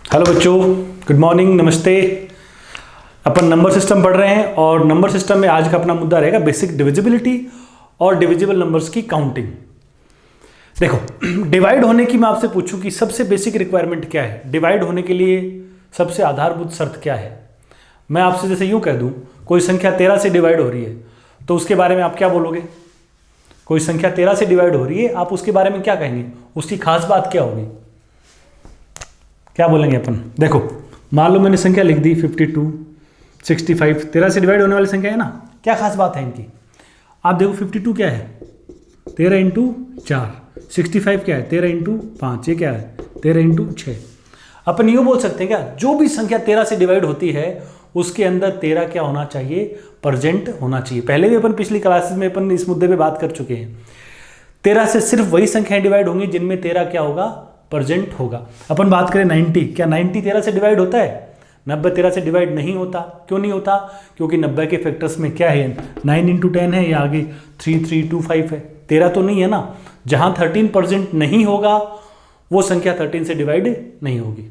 Hello बच्चों, good morning, नमस्ते। अपन number system पढ़ रहे हैं और नंबर सिस्टम में आज का अपना मुद्दा रहेगा बेसिक डिविजिबिलिटी और डिविजिबल नंबर्स की काउंटिंग। देखो, डिवाइड होने की मैं आपसे पूछूं कि सबसे बेसिक रिक्वायरमेंट क्या है, डिवाइड होने के लिए सबसे आधारभूत शर्त क्या है। मैं आपसे जैसे यूं कह दूं कोई संख्या 13 से डिवाइड हो रही है तो उसके बारे में आप क्या बोलोगे। कोई संख्या 13 से डिवाइड हो रही है, आप उसके बारे में क्या कहेंगे, उसकी खास बात क्या होगी, क्या बोलेंगे अपन। देखो, मान लो मैंने संख्या लिख दी 52, 65, 13 से डिवाइड होने वाली संख्या है ना, क्या खास बात है इनकी। आप देखो 52 क्या है, 13 इंटू 4, 65 क्या है, 13 इंटू 5, ये क्या है 13 इंटू 6। अपन यूँ बोल सकते हैं क्या, जो भी संख्या 13 से डिवाइड होती है उसके अंदर 13 क्या होना चाहिए, प्रेजेंट होना चाहिए। पहले भी अपन पिछली क्लासेस में अपन इस मुद्दे पे बात कर चुके हैं। 13 से सिर्फ वही संख्याएं डिवाइड होंगी जिनमें 13 क्या होगा, प्रेजेंट होगा। अपन बात करें 90, क्या 90 13 से डिवाइड होता है, 90 13 से डिवाइड नहीं होता। क्यों नहीं होता, क्योंकि 90 के फैक्टर्स में क्या है, 9 इंटू 10 है या आगे 3325 है, 13 तो नहीं है ना। जहां 13% नहीं होगा वो संख्या 13 से डिवाइड नहीं होगी।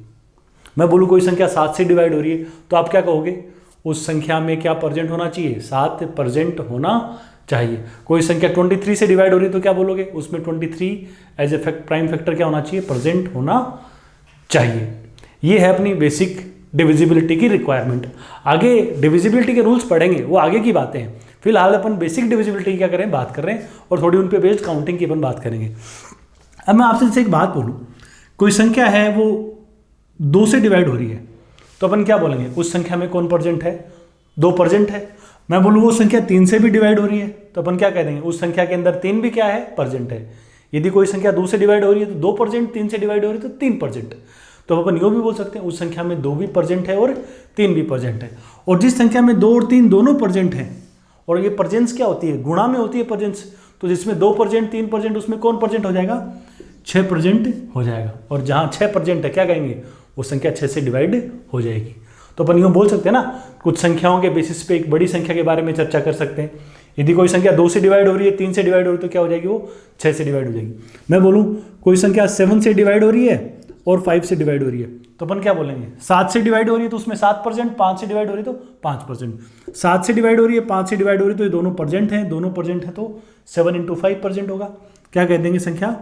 मैं बोलूँ कोई संख्या 7 से डिवाइड हो रही है तो आप क्या कहोगे, उस संख्या में क्या प्रेजेंट होना चाहिए, 7 प्रेजेंट होना चाहिए। कोई संख्या 23 से डिवाइड हो रही है तो क्या बोलोगे, उसमें 23 एज ए प्राइम फैक्टर क्या होना चाहिए, प्रेजेंट होना चाहिए। ये है अपनी बेसिक डिविजिबिलिटी की रिक्वायरमेंट। आगे डिविजिबिलिटी के रूल्स पढ़ेंगे, वो आगे की बातें हैं। फिलहाल अपन बेसिक डिविजिबिलिटी की क्या करें, बात कर रहे हैं और थोड़ी उन पे बेस्ड काउंटिंग की अपन बात करेंगे। अब मैं आपसे एक बात बोलूँ, कोई संख्या है वो 2 से डिवाइड हो रही है तो अपन क्या बोलेंगे, उस संख्या में कौन प्रेजेंट है, 2 प्रेजेंट है। मैं बोलूँ वो संख्या 3 से भी डिवाइड हो रही है तो अपन क्या कह देंगे, उस संख्या के अंदर 3 भी क्या है, प्रेजेंट है। यदि कोई संख्या 2 से डिवाइड हो रही है तो 2 प्रेजेंट, 3 से डिवाइड हो रही है तो 3 प्रेजेंट। तो अपन यूँ भी बोल सकते हैं उस संख्या में 2 भी प्रेजेंट है और 3 भी प्रेजेंट है। और जिस संख्या में 2 और 3 दोनों प्रेजेंट हैं, और ये प्रेजेंस क्या होती है, गुणा में होती है प्रेजेंस, तो जिसमें 2 प्रेजेंट 3 प्रेजेंट उसमें कौन प्रेजेंट हो जाएगा, 6 प्रेजेंट हो जाएगा। और जहाँ 6 प्रेजेंट है क्या कहेंगे, वो संख्या 6 से डिवाइड हो जाएगी। तो अपन यूँ बोल सकते हैं ना, कुछ संख्याओं के बेसिस पे एक बड़ी संख्या के बारे में चर्चा कर सकते हैं। यदि कोई संख्या 2 से डिवाइड हो रही है, 3 से डिवाइड हो रही है तो क्या हो जाएगी, वो 6 से डिवाइड हो जाएगी। मैं बोलूँ कोई संख्या 7 से डिवाइड हो रही है और 5 से डिवाइड हो रही है तो अपन क्या बोलेंगे, 7 से डिवाइड हो रही है तो उसमें 7 प्रेजेंट, 5 से डिवाइड हो रही है तो 5 प्रेजेंट। 7 से डिवाइड हो रही है, 5 से डिवाइड हो रही है तो ये दोनों प्रेजेंट हैं, दोनों प्रेजेंट है तो 7 इंटू 5 प्रेजेंट होगा। क्या कह देंगे, संख्या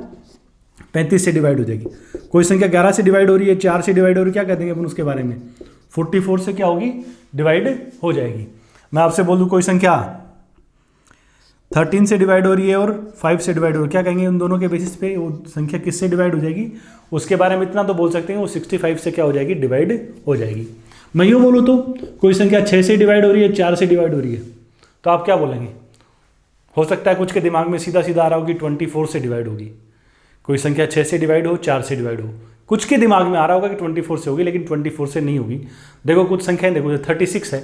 35 से डिवाइड हो जाएगी। कोई संख्या 11 से डिवाइड हो रही है, 4 से डिवाइड हो रही है, क्या कह देंगे अपन उसके बारे में, 44 से क्या होगी, डिवाइड हो जाएगी। मैं आपसे बोल दूं कोई संख्या 13 से डिवाइड हो रही है और 5 से डिवाइड हो रही है, क्या कहेंगे उन दोनों के बेसिस पे वो संख्या किससे डिवाइड हो जाएगी, उसके बारे में इतना तो बोल सकते हैं वो 65 से क्या हो जाएगी, डिवाइड हो जाएगी। मैं यूँ बोलूँ तो कोई संख्या 6 से डिवाइड हो रही है, 4 से डिवाइड हो रही है तो आप क्या बोलेंगे। हो सकता है कुछ के दिमाग में सीधा सीधा आ रहा हो कि 24 से डिवाइड होगी। कोई संख्या 6 से डिवाइड हो, 4 से डिवाइड हो, कुछ के दिमाग में आ रहा होगा कि 24 से होगी, लेकिन 24 से नहीं होगी। देखो कुछ संख्याएं देखो, 36 है,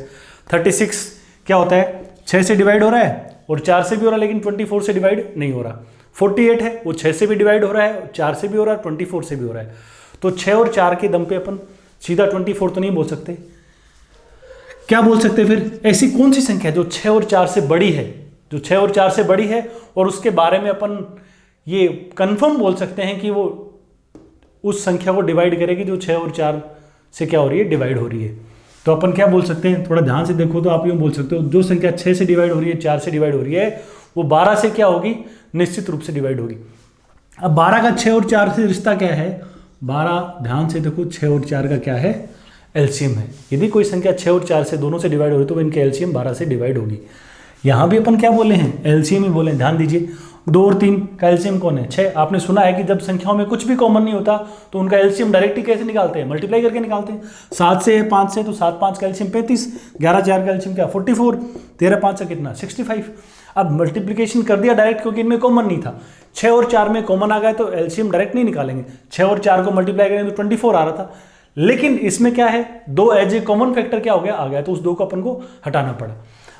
36 क्या होता है, 6 से डिवाइड हो रहा है और 4 से भी हो रहा है, लेकिन 24 से डिवाइड नहीं हो रहा। 48 है, वो 6 से भी डिवाइड हो रहा है, 4 से भी हो रहा है, 24 से भी हो रहा है। तो 6 और 4 के दम पे अपन सीधा 24 तो नहीं बोल सकते। क्या बोल सकते फिर, ऐसी कौन सी संख्या जो 6 और 4 से बड़ी है, जो 6 और 4 से बड़ी है और उसके बारे में अपन ये कंफर्म बोल सकते हैं कि वो उस संख्या को डिवाइड करेगी जो 6 और 4 से क्या हो रही है, डिवाइड हो रही है। तो अपन क्या बोल सकते हैं, थोड़ा ध्यान से देखो तो आप यूँ बोल सकते हो, जो संख्या 6 से डिवाइड हो रही है, 4 से डिवाइड हो रही है, वो 12 से क्या होगी, निश्चित रूप से डिवाइड होगी। अब 12 का 6 और 4 से रिश्ता क्या है, 12 ध्यान से देखो 6 और 4 का क्या है, एलसीएम है। यदि कोई संख्या 6 और 4 से दोनों से डिवाइड हो रही है तो इनके एलसीएम 12 से डिवाइड होगी। यहाँ भी अपन क्या बोले हैं, एलसीएम ही बोले, ध्यान दीजिए। 2 और 3 का एलसीएम कौन है, 6। आपने सुना है कि जब संख्याओं में कुछ भी कॉमन नहीं होता तो उनका एलसीएम डायरेक्ट ही कैसे निकालते हैं, मल्टीप्लाई करके निकालते हैं। 7 से 5 से तो 7 5 का एलसीएम 35, 11 4 का एलसीएम क्या 44, 13 5 से कितना 65। अब मल्टीप्लिकेशन कर दिया डायरेक्ट क्योंकि इनमें कॉमन नहीं था। 6 और 4 में कॉमन आ गया तो एलसीएम डायरेक्ट नहीं निकालेंगे, 6 और 4 को मल्टीप्लाई करेंगे तो 24 आ रहा था। लेकिन इसमें क्या है, 2 एज ए कॉमन फैक्टर क्या हो गया, आ गया, तो उस 2 को अपन को हटाना पड़ा।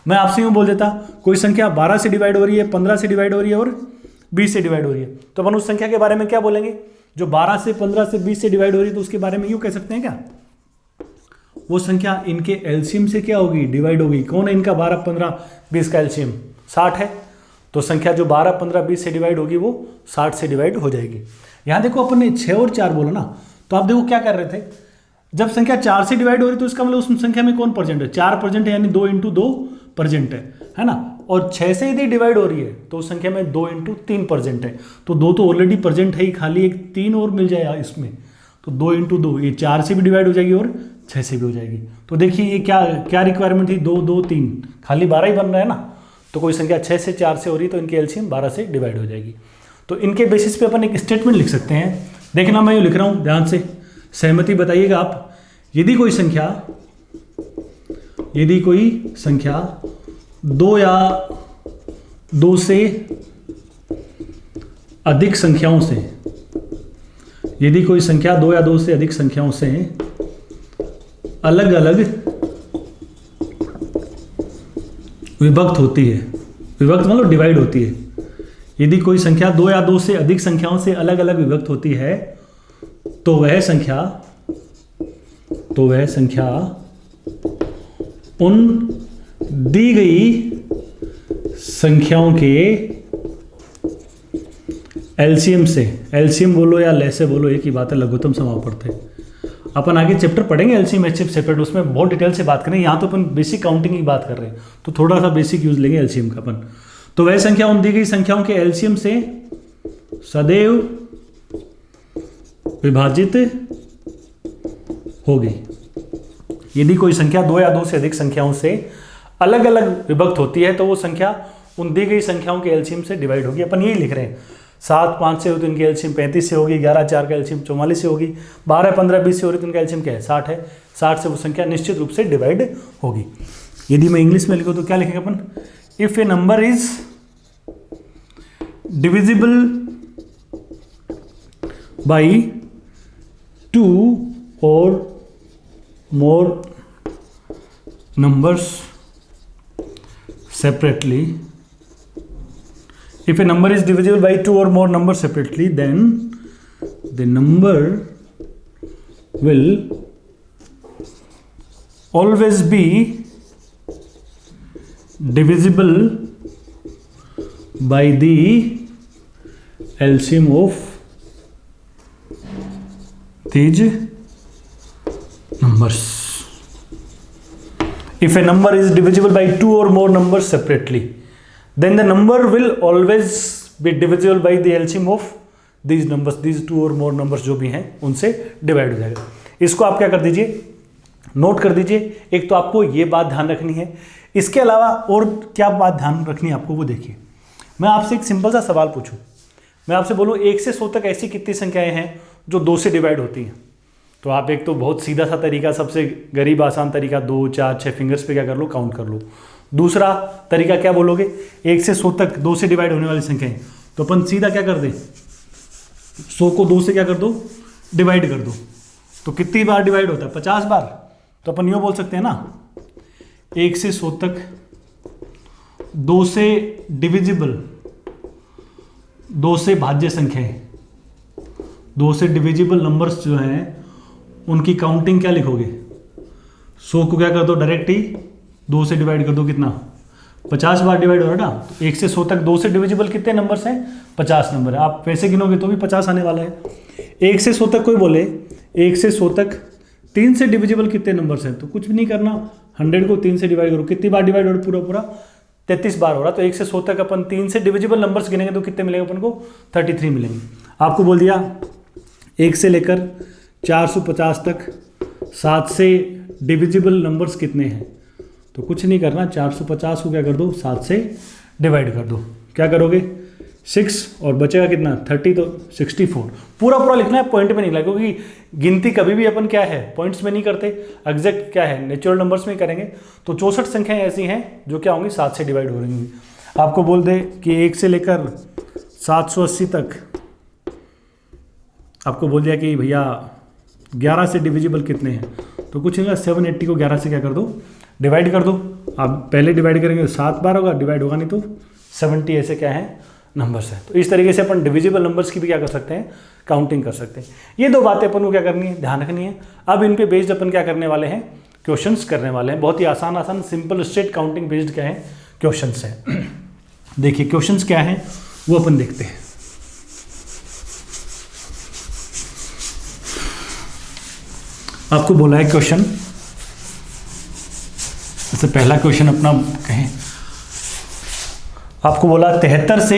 मैं आपसे यूँ बोल देता, कोई संख्या 12 से डिवाइड हो रही है, 15 से डिवाइड हो रही है और 20 से डिवाइड हो रही है तो अपन उस संख्या के बारे में क्या बोलेंगे, जो 12 से 15 से 20 से डिवाइड हो रही है तो उसके बारे में यूँ कह सकते हैं क्या, वो संख्या इनके एलसीएम से क्या होगी, डिवाइड होगी। कौन है इनका 12 15 20 का एलसीएम 60 है, तो संख्या जो 12 15 20 से डिवाइड होगी वो 60 से डिवाइड हो जाएगी। यहाँ देखो अपन ने 6 और 4 बोला ना, तो आप देखो क्या कर रहे थे, जब संख्या 4 से डिवाइड हो रही है तो इसका मतलब उस संख्या में कौन प्रेजेंट है, 4 प्रेजेंट है, यानी 2 इंटू 2 प्रेजेंट है ना। और 6 से यदि डिवाइड हो रही है तो उस संख्या में 2 इंटू 3 प्रेजेंट है, तो 2 तो ऑलरेडी प्रेजेंट है ही, खाली एक 3 और मिल जाएगा इसमें, तो 2 इंटू 2 ये 4 से भी डिवाइड हो जाएगी और 6 से भी हो जाएगी। तो देखिए ये क्या क्या रिक्वायरमेंट थी, 2 2 3, खाली 12 ही बन रहा है ना। तो कोई संख्या 6 से 4 से हो रही है तो इनकी एलसीएम 12 से डिवाइड हो जाएगी। तो इनके बेसिस पे अपन एक स्टेटमेंट लिख सकते हैं। देखना मैं ये लिख रहा हूँ, ध्यान से सहमति बताइएगा आप। यदि कोई संख्या 2 या 2 से अधिक संख्याओं से, यदि कोई संख्या 2 या 2 से अधिक संख्याओं से अलग अलग विभक्त होती है, विभक्त मतलब डिवाइड होती है, यदि कोई संख्या 2 या 2 से अधिक संख्याओं से अलग अलग विभक्त होती है तो वह संख्या उन दी गई संख्याओं के एलसीएम से, एलसीएम बोलो या लेसे बोलो एक ही बात है, लघुत्तम समापवर्त है। अपन आगे चैप्टर पढ़ेंगे एलसीएम एचसीएफ सेपरेट, उसमें बहुत डिटेल से बात करें। यहाँ तो अपन बेसिक काउंटिंग की बात कर रहे हैं तो थोड़ा सा बेसिक यूज लेंगे एलसीएम का अपन। तो वह संख्या उन दी गई संख्याओं के एलसीएम से सदैव विभाजित होगी। यदि कोई संख्या 2 या 2 से अधिक संख्याओं से अलग अलग विभक्त होती है तो वो संख्या उन दी गई संख्याओं के एलसीएम से डिवाइड होगी। अपन यही लिख रहे हैं, 7 5 से हो तो इनकी एलसीएम 35 से होगी, 11 4 का एलसीएम 44 से होगी, 12 15 20 से हो रही तो इनका एलसीएम क्या है, 60 है। 60 से वो संख्या निश्चित रूप से डिवाइड होगी। यदि मैं इंग्लिश में लिखूँ तो क्या लिखेंगे अपन, if a number is divisible by 2 or more numbers separately, if a number is divisible by 2 or more numbers separately, then the number will always be divisible by the LCM of these numbers. If a number is divisible by 2 or more numbers separately, then the number will always be divisible by the LCM of these numbers. These 2 or more numbers जो भी हैं उनसे divide हो जाएगा। इसको आप क्या कर दीजिए, नोट कर दीजिए। एक तो आपको ये बात ध्यान रखनी है, इसके अलावा और क्या बात ध्यान रखनी है आपको वो देखिए। मैं आपसे एक सिंपल सा सवाल पूछूं, मैं आपसे बोलूं 1 से 100 तक ऐसी कितनी संख्याएं हैं जो 2 से डिवाइड होती हैं, तो आप एक तो बहुत सीधा सा तरीका, सबसे गरीब आसान तरीका 2 4 6 फिंगर्स पे क्या कर लो, काउंट कर लो। दूसरा तरीका क्या बोलोगे, 1 से 100 तक 2 से डिवाइड होने वाली संख्याएं, तो अपन सीधा क्या कर दें, 100 को 2 से क्या कर दो, डिवाइड कर दो। तो कितनी बार डिवाइड होता है, 50 बार। तो अपन यूँ बोल सकते हैं ना, 1 से 100 तक 2 से डिविजिबल, 2 से भाज्य संख्याएं, 2 से डिविजिबल नंबर्स जो हैं उनकी काउंटिंग क्या लिखोगे, 100 को क्या कर दो डायरेक्ट ही 2 से डिवाइड कर दो, कितना 50 बार डिवाइड हो रहा है ना। तो 1 से 100 तक 2 से डिविजिबल कितने नंबर्स हैं, 50 नंबर है। आप वैसे गिनोगे तो भी 50 आने वाला है। 1 से 100 तक कोई बोले 1 से 100 तक 3 से डिविजिबल कितने नंबर्स हैं, तो कुछ भी नहीं करना, 100 को 3 से डिवाइड करो। कितनी बार डिवाइड हो रहा है, पूरा पूरा 33 बार हो रहा। तो 1 से 100 तक अपन 3 से डिविजिबल नंबर्स गिनेंगे तो कितने मिलेंगे अपन को, 33 मिलेंगे। आपको बोल दिया 1 से लेकर 450 तक 7 से डिविजिबल नंबर्स कितने हैं, तो कुछ नहीं करना, 450 को क्या कर दो 7 से डिवाइड कर दो। क्या करोगे 6 और बचेगा कितना 30, तो 64। पूरा पूरा लिखना है, पॉइंट में नहीं लिखना, क्योंकि गिनती कभी भी अपन क्या है पॉइंट्स में नहीं करते, एग्जैक्ट क्या है नेचुरल नंबर्स में करेंगे। तो 64 संख्याएं ऐसी हैं जो क्या होंगी 7 से डिवाइड हो रही होंगी। आपको बोल दे कि 1 से लेकर 780 तक आपको बोल दिया कि भैया 11 से डिविजिबल कितने हैं, तो कुछ नहीं, 780 को 11 से क्या कर दो, डिवाइड कर दो। आप पहले डिवाइड करेंगे तो 7 बार होगा, डिवाइड होगा नहीं तो 70 ऐसे क्या है नंबर्स हैं। तो इस तरीके से अपन डिविजिबल नंबर्स की भी क्या कर सकते हैं, काउंटिंग कर सकते हैं। ये 2 बातें अपन को क्या करनी है, ध्यान रखनी है। अब इन पे बेस्ड अपन क्या करने वाले हैं, क्वेश्चंस करने वाले हैं। बहुत ही आसान आसान सिंपल स्ट्रेट काउंटिंग बेस्ड क्या है, क्वेश्चंस हैं। देखिए क्वेश्चंस क्या हैं वो अपन देखते हैं। आपको बोला है क्वेश्चन, जैसे पहला क्वेश्चन अपना कहें, आपको बोला 73 से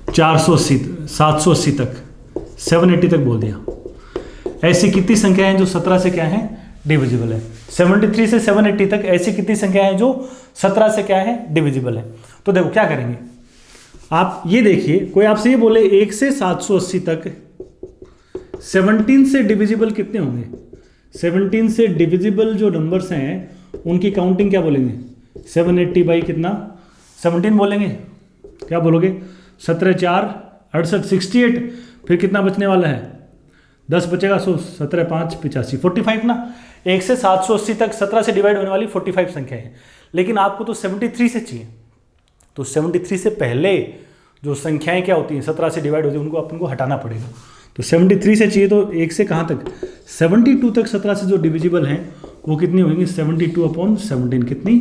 480 780 तक 780 तक बोल दिया। ऐसी कितनी संख्या हैं जो 17 से क्या है डिविजिबल है। 73 से 780 तक ऐसी कितनी संख्या है जो 17 से क्या है डिविजिबल है। तो देखो क्या करेंगे, आप ये देखिए, कोई आपसे ये बोले 1 से 780 तक 17 से डिविजिबल कितने होंगे। 17 से डिविजिबल जो नंबर्स हैं उनकी काउंटिंग क्या बोलेंगे, 780 बाई कितना 17 बोलेंगे। क्या बोलोगे, 17 4 68 68, फिर कितना बचने वाला है 10 बचेगा, 17 5 85 45 ना। 1 से 780 तक 17 से डिवाइड होने वाली 45 संख्या है, लेकिन आपको तो 73 से चाहिए। तो 73 से पहले जो संख्याएं क्या होती हैं 17 से डिवाइड होती हैं, उनको अपन को हटाना पड़ेगा। तो 73 से चाहिए, तो 1 से कहाँ तक 72 तक 17 से जो डिविजिबल हैं वो कितनी होंगी 72/17, कितनी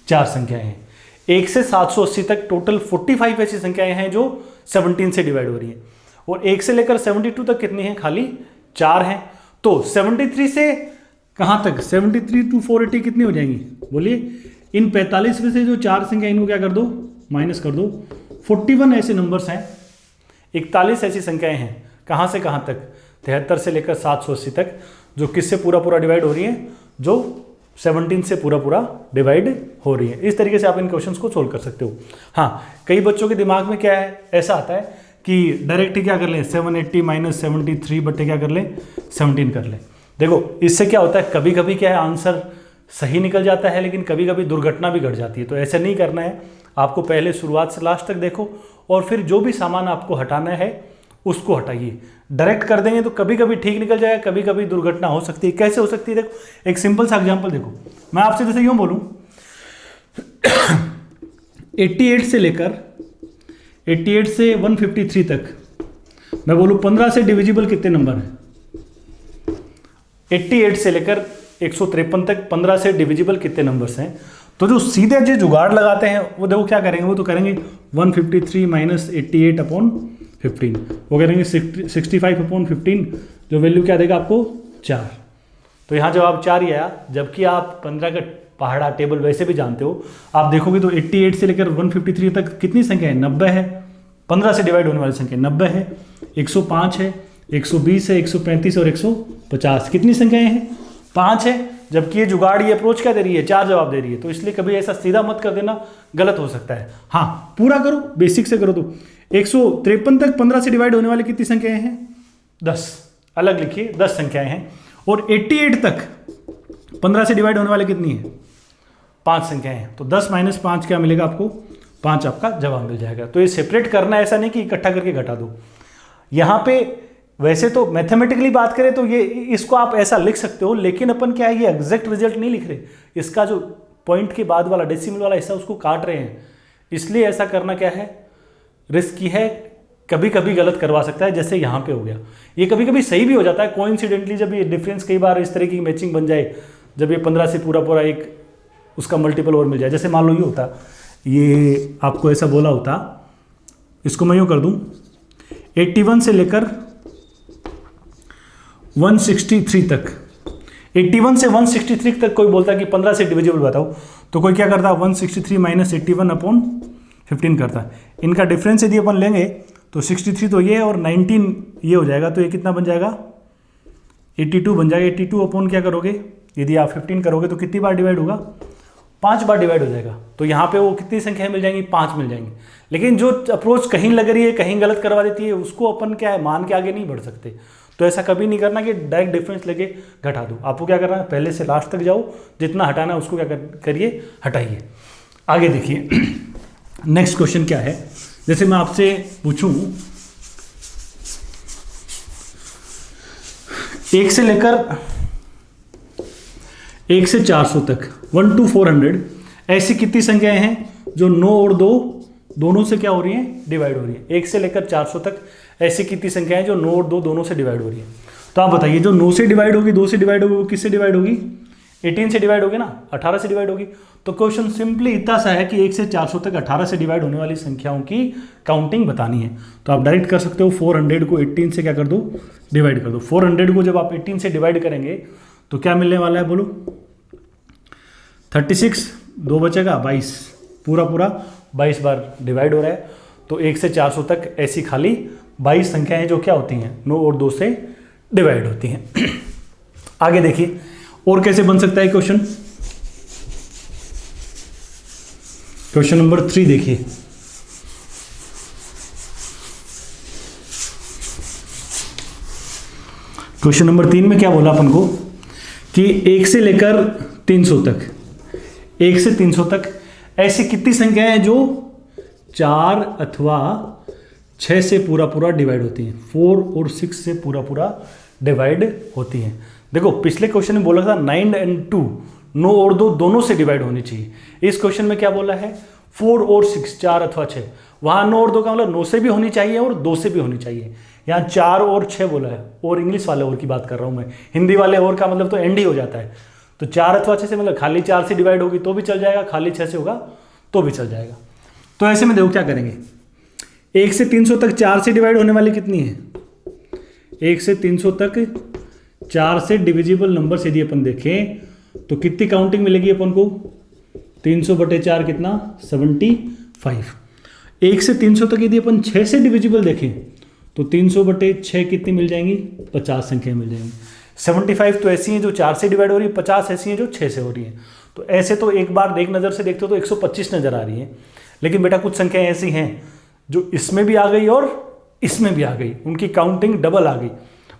4 संख्याएं हैं। 1 से 780 तक टोटल 45 ऐसी संख्याएं हैं जो 17 से डिवाइड हो रही हैं, और 1 से लेकर 72 तक कितनी हैं, खाली 4 हैं। तो 73 से कहाँ तक 73 to 480 कितनी हो जाएंगी बोलिए। इन 45 में से जो 4 संख्या इनको क्या कर दो, माइनस कर दो। 41 ऐसे नंबर्स हैं, 41 ऐसी संख्याएं हैं, कहाँ से कहाँ तक 73 से लेकर 780 तक, जो किससे पूरा पूरा डिवाइड हो रही हैं, जो 17 से पूरा पूरा डिवाइड हो रही है। इस तरीके से आप इन क्वेश्चंस को सोल्व कर सकते हो। हाँ, कई बच्चों के दिमाग में क्या है, ऐसा आता है कि डायरेक्ट क्या कर लें 780 माइनस 73 बट्टे क्या कर लें 17 कर लें। देखो इससे क्या होता है, कभी कभी क्या है आंसर सही निकल जाता है, लेकिन कभी कभी दुर्घटना भी घट जाती है। तो ऐसा नहीं करना है, आपको पहले शुरुआत से लास्ट तक देखो, और फिर जो भी सामान आपको हटाना है उसको हटाइए। डायरेक्ट कर देंगे तो कभी कभी ठीक निकल जाएगा, कभी कभी दुर्घटना हो सकती है। कैसे हो सकती है, देखो एक सिंपल सा एग्जांपल देखो, मैं आपसे जैसे यूं बोलूं 88 से लेकर 88 से 153 तक मैं बोलूं 15 से डिविजिबल कितने नंबर हैं। 88 से लेकर 153 तक 15 से डिविजिबल कितने नंबर्स हैं। तो जो सीधे जो जुगाड़ लगाते हैं वो देखो क्या करेंगे, वो तो करेंगे 153 माइनस 88/15, वो करेंगे 65/15, जो वैल्यू क्या देगा आपको 4। तो यहाँ जवाब 4 ही आया, जबकि आप 15 का पहाड़ा टेबल वैसे भी जानते हो। आप देखोगे तो 88 से लेकर 153 तक कितनी संख्या है, 90 है। 15 से डिवाइड होने वाली संख्या 90 है, 105 है, 120 है, 135 और 150, कितनी संख्याएं हैं 5 है। जबकि ये जुगाड़ ये अप्रोच क्या दे रही है, 4 जवाब दे रही है। तो इसलिए कभी ऐसा सीधा मत कर देना, गलत हो सकता है। हाँ पूरा करो, बेसिक से करो। तो 153 तक 15 से डिवाइड होने वाली कितनी संख्याएं हैं 10, अलग लिखिए 10 संख्याएं हैं। और 88 तक 15 से डिवाइड होने वाले कितनी है 5 संख्याएं हैं। तो 10 - 5 क्या मिलेगा आपको 5 आपका जवाब मिल जाएगा। तो ये सेपरेट करना, ऐसा नहीं कि इकट्ठा करके घटा दो। यहाँ पे वैसे तो मैथमेटिकली बात करें तो ये इसको आप ऐसा लिख सकते हो, लेकिन अपन क्या है ये एग्जैक्ट रिजल्ट नहीं लिख रहे, इसका जो पॉइंट के बाद वाला डेसिमल वाला हिस्सा उसको काट रहे हैं। इसलिए ऐसा करना क्या है रिस्की है, कभी कभी गलत करवा सकता है, जैसे यहाँ पे हो गया। ये कभी कभी सही भी हो जाता है कोइंसिडेंटली, जब ये डिफरेंस कई बार इस तरह की मैचिंग बन जाए, जब ये 15 से पूरा पूरा एक उसका मल्टीपल और मिल जाए। जैसे मान लो ये होता, ये आपको ऐसा बोला होता, इसको मैं यूँ कर दूँ 81 से लेकर 163 तक, 81 से 163 तक कोई बोलता कि 15 से डिविजिबल बताओ, तो कोई क्या करता 163 माइनस 81/15 करता। इनका डिफरेंस यदि अपन लेंगे तो 63 तो ये है और 19 ये हो जाएगा, तो ये कितना बन जाएगा 82 बन जाएगा। 82 अपॉन क्या करोगे, यदि आप 15 करोगे तो कितनी बार डिवाइड होगा 5 बार डिवाइड हो जाएगा। तो यहाँ पे वो कितनी संख्या मिल जाएंगी 5 मिल जाएंगी। लेकिन जो अप्रोच कहीं लग रही है कहीं गलत करवा देती है, उसको अपन क्या है मान के आगे नहीं बढ़ सकते। तो ऐसा कभी नहीं करना कि डायरेक्ट डिफरेंस लेके घटा दो। आपको क्या करना है पहले से लास्ट तक जाओ, जितना हटाना है उसको क्या करिए हटाइए। आगे देखिए नेक्स्ट क्वेश्चन क्या है, जैसे मैं आपसे पूछूं 1 से लेकर 1 से 400 तक 1 to 400 ऐसी कितनी संख्याएं हैं जो 9 और 2 दोनों से क्या हो रही हैं डिवाइड हो रही है। 1 से लेकर 400 तक ऐसी कितनी संख्याएं जो 9 और 2 दोनों से डिवाइड हो रही है। तो आप बताइए जो 9 से डिवाइड होगी 2 से डिवाइड होगी वो किससे डिवाइड होगी 18 से डिवाइड होगी ना, 18 से डिवाइड होगी। तो क्वेश्चन सिंपली इतना सा है कि 1 से 400 तक 18 से डिवाइड होने वाली संख्याओं की काउंटिंग बतानी है। तो आप डायरेक्ट कर सकते हो, 400 को 18 से क्या कर दो, डिवाइड कर दो। 400 को जब आप 18 से डिवाइड करेंगे तो क्या मिलने वाला है बोलो, 36, 2 बचेगा 22, पूरा 22 बार डिवाइड हो रहा है। तो 1 से 400 तक ऐसी खाली 22 संख्याएं जो क्या होती हैं, 9 और 2 से डिवाइड होती हैं। आगे देखिए और कैसे बन सकता है क्वेश्चन। क्वेश्चन नंबर 3 देखिए, क्वेश्चन नंबर 3 में क्या बोला अपन को कि 1 से लेकर 300 तक, 1 से 300 तक ऐसी कितनी संख्याएं हैं जो 4 अथवा 6 से पूरा डिवाइड होती हैं। 4 और 6 से पूरा डिवाइड होती हैं। देखो पिछले क्वेश्चन में बोला था 9 और 2, 9 और 2 दोनों से डिवाइड होनी चाहिए। इस क्वेश्चन में क्या बोला है, 4 और 6, 4 अथवा 6। वहाँ 9 और 2 का मतलब 9 से भी होनी चाहिए और 2 से भी होनी चाहिए। यहाँ 4 और 6 बोला है, और इंग्लिश वाले और की बात कर रहा हूँ मैं, हिंदी वाले और का मतलब तो एंड ही हो जाता है। तो 4 अथवा 6 से मतलब खाली 4 से डिवाइड होगी तो भी चल जाएगा, खाली 6 से होगा तो भी चल जाएगा। तो ऐसे में देखो क्या करेंगे, 1 से 300 तक 4 से डिवाइड होने वाली कितनी है, 1 से 300 तक 4 से डिविजिबल नंबर यदि अपन देखें तो कितनी काउंटिंग मिलेगी अपन को, 300/4 कितना, 75। 1 से 300 तक यदि अपन 6 से डिविजिबल देखें तो 300/6 कितनी मिल जाएंगी, 50 संख्याएं मिल जाएंगी। 75 तो ऐसी हैं जो 4 से डिवाइड हो रही है, 50 ऐसी हैं जो 6 से हो रही हैं। तो ऐसे तो एक बार एक नज़र से देखते हो तो 125 नज़र आ रही है, लेकिन बेटा कुछ संख्याएं ऐसी हैं जो इसमें भी आ गई और इसमें भी आ गई, उनकी काउंटिंग डबल आ गई।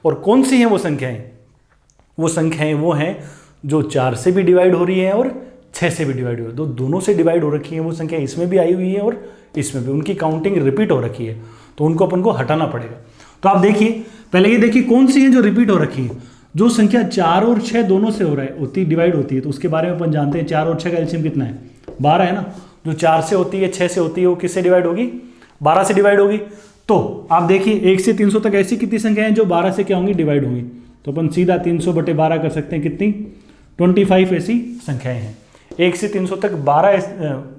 और कौन सी हैं वो संख्याएं, वो संख्याएं वो हैं जो 4 से भी डिवाइड हो रही हैं और 6 से भी डिवाइड हो रही है। दोनों से डिवाइड हो रखी हैं वो संख्या, इसमें भी आई हुई है और इसमें भी, उनकी काउंटिंग रिपीट हो रखी है, तो उनको अपन को हटाना पड़ेगा। तो आप देखिए, पहले ये देखिए कौन सी हैं जो रिपीट हो रखी है। जो संख्या 4 और 6 दोनों से हो रहा है, होती डिवाइड होती है, तो उसके बारे में अपन जानते हैं 4 और 6 का एलसीएम कितना है, 12 है ना। जो 4 से होती है, 6 से होती है, वो किससे डिवाइड होगी, 12 से डिवाइड होगी। तो आप देखिए 1 से 300 तक ऐसी कितनी संख्याएं हैं जो 12 से क्या होंगी, डिवाइड होंगी। तो अपन सीधा 300/12 कर सकते हैं, कितनी, 25 ऐसी संख्याएं हैं। 1 से 300 तक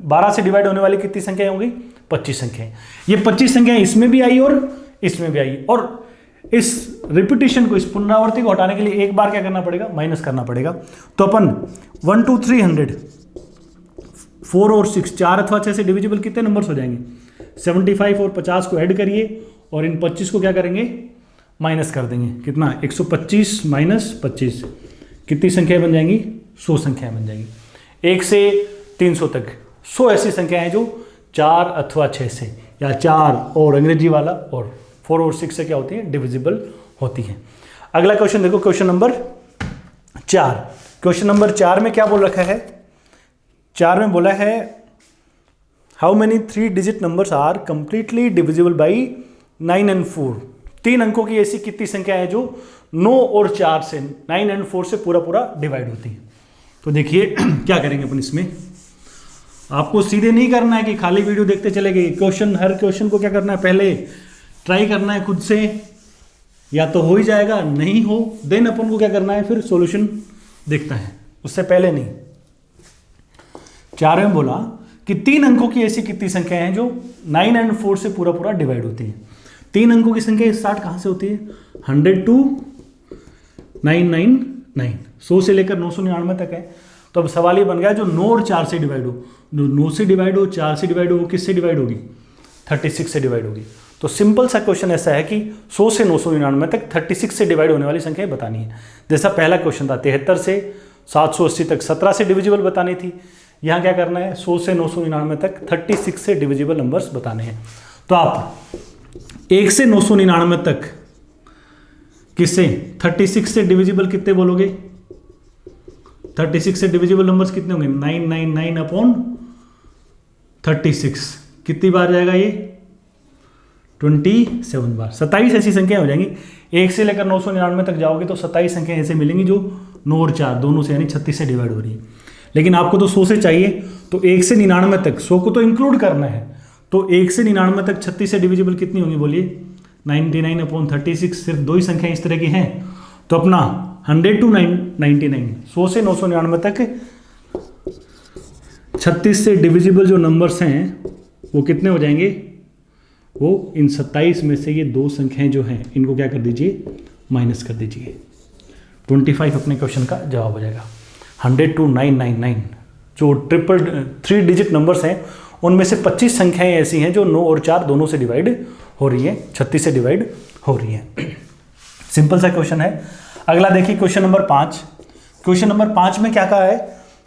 12 से डिवाइड होने वाली कितनी संख्याएं होंगी, 25 संख्याएं। ये 25 संख्याएं इसमें भी आई और इसमें भी आई। और इस रिपीटिशन को, इस पुनरावृत्ति को हटाने के लिए एक बार क्या करना पड़ेगा, माइनस करना पड़ेगा। तो अपन 1 2 300, 4 और 6, 4 अथवा 6 से डिविजिबल कितने नंबर्स हो जाएंगे, 75 और 50 को ऐड करिए और इन 25 को क्या करेंगे, माइनस कर देंगे। कितना, 125 माइनस 25, कितनी संख्याएं बन जाएंगी, 100 संख्याएं बन जाएंगी। 1 से 300 तक 100 ऐसी संख्याएं जो 4 अथवा 6 से, या 4 और अंग्रेजी वाला और 4 और 6 से क्या होती है, डिविजिबल होती है। अगला क्वेश्चन देखो, क्वेश्चन नंबर 4। क्वेश्चन नंबर 4 में क्या बोल रखा है, 4 में बोला है how many 3 digit numbers are completely divisible by 9 and 4। 3 अंकों की ऐसी कितनी संख्या है जो 9 और 4 से, 9 and 4 से पूरा डिवाइड होती है। तो देखिए क्या करेंगे अपन इसमें, आपको सीधे नहीं करना है कि खाली वीडियो देखते चले गए। क्वेश्चन, हर क्वेश्चन को क्या करना है, पहले ट्राई करना है खुद से, या तो हो ही जाएगा, नहीं हो देन अपन को क्या करना है, फिर सॉल्यूशन देखता है, उससे पहले नहीं। 4 में बोला कि 3 अंकों की ऐसी कितनी संख्या है जो 9 and 4 से पूरा डिवाइड होती है। 3 अंकों की संख्या स्टार्ट कहाँ से होती है, 100 to 999, 100 से लेकर 999 तक है। तो अब सवाल ये बन गया जो 9 और 4 से डिवाइड हो, जो 9 से डिवाइड हो, 4 से डिवाइड हो, वो किससे डिवाइड होगी, 36 से डिवाइड होगी। तो सिंपल सा क्वेश्चन ऐसा है कि 100 से 999 तक 36 से डिवाइड होने वाली संख्या बतानी है। जैसा पहला क्वेश्चन था 73 से 780 तक 17 से डिविजिबल बतानी थी, यहाँ क्या करना है, 100 से 999 तक 36 से डिविजिबल नंबर्स बताने हैं। तो आप 1 से 999 तक किससे, 36 से डिविजिबल कितने बोलोगे, 36 से डिविजिबल नंबर्स कितने होंगे, 999/36। कितनी बार जाएगा ये, 27 बार। 27 ऐसी संख्या हो जाएंगी। 1 से लेकर 999 तक जाओगे तो 27 संख्या ऐसे मिलेंगी जो 9 और 4 दोनों से, यानी 36 से डिवाइड हो रही है। लेकिन आपको तो 100 से चाहिए, तो 1 से 99 तक 100 को तो इंक्लूड करना है। तो 1 से 99 तक 36 से डिविजिबल कितनी होंगी बोलिए, 99/36। सिर्फ 2 ही संख्या इस तरह की हैं। तो अपना 100 to 99, 100 से 999 तक 36 से डिविजिबल जो नंबर्स हैं वो कितने हो जाएंगे, वो इन 27 में से ये दो संख्याएं जो हैं इनको क्या कर दीजिए, माइनस कर दीजिए। 25 अपने क्वेश्चन का जवाब हो जाएगा। 100 to 999 जो 3 डिजिट नंबर्स हैं उनमें से 25 संख्याएं ऐसी हैं जो 9 और 4 दोनों से डिवाइड हो रही हैं, 36 से डिवाइड हो रही हैं। सिंपल सा क्वेश्चन है। अगला देखिए क्वेश्चन नंबर 5। क्वेश्चन नंबर 5 में क्या कहा है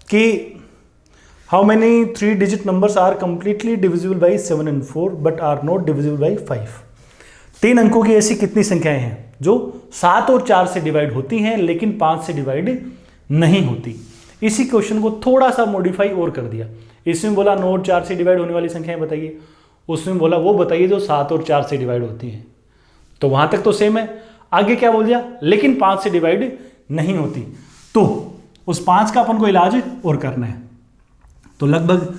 कि how many 3 digit numbers are completely divisible by 7 and 4 but are not divisible by 5। 3 अंकों की ऐसी कितनी संख्याएं हैं जो 7 और 4 से डिवाइड होती हैं लेकिन 5 से डिवाइड नहीं होती। इसी क्वेश्चन को थोड़ा सा मॉडिफाई और कर दिया। इसमें बोला 9 और 4 से डिवाइड होने वाली संख्याएं बताइए, उसमें बोला वो बताइए जो 7 और 4 से डिवाइड होती हैं। तो वहां तक तो सेम है। आगे क्या बोल दिया, लेकिन 5 से डिवाइड नहीं होती। तो उस 5 का अपन को इलाज और करना है। तो लगभग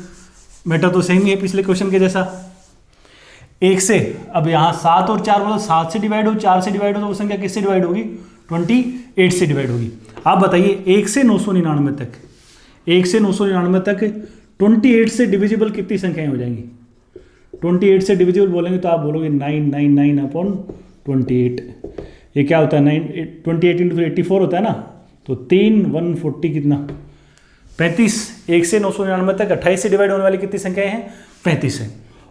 मैटर तो सेम ही है पिछले क्वेश्चन के जैसा। 1 से अब यहाँ 7 और 4 बोला 7 से डिवाइड हो, 4 से डिवाइड हो, तो वो संख्या किससे डिवाइड होगी, 28 से डिवाइड होगी। आप बताइए 1 से 999 तक, 1 से 999 तक 28 से डिविजिबल कितनी संख्याएं हो जाएंगी। 28 से डिविजिबल बोलेंगे तो आप बोलोगे 999/28। ये क्या होता है, 28 × 84 होता है ना, तो 3 140 कितना 35। 1 से 999 तक 28 से डिवाइड होने वाली कितनी संख्याएं हैं, 35 है।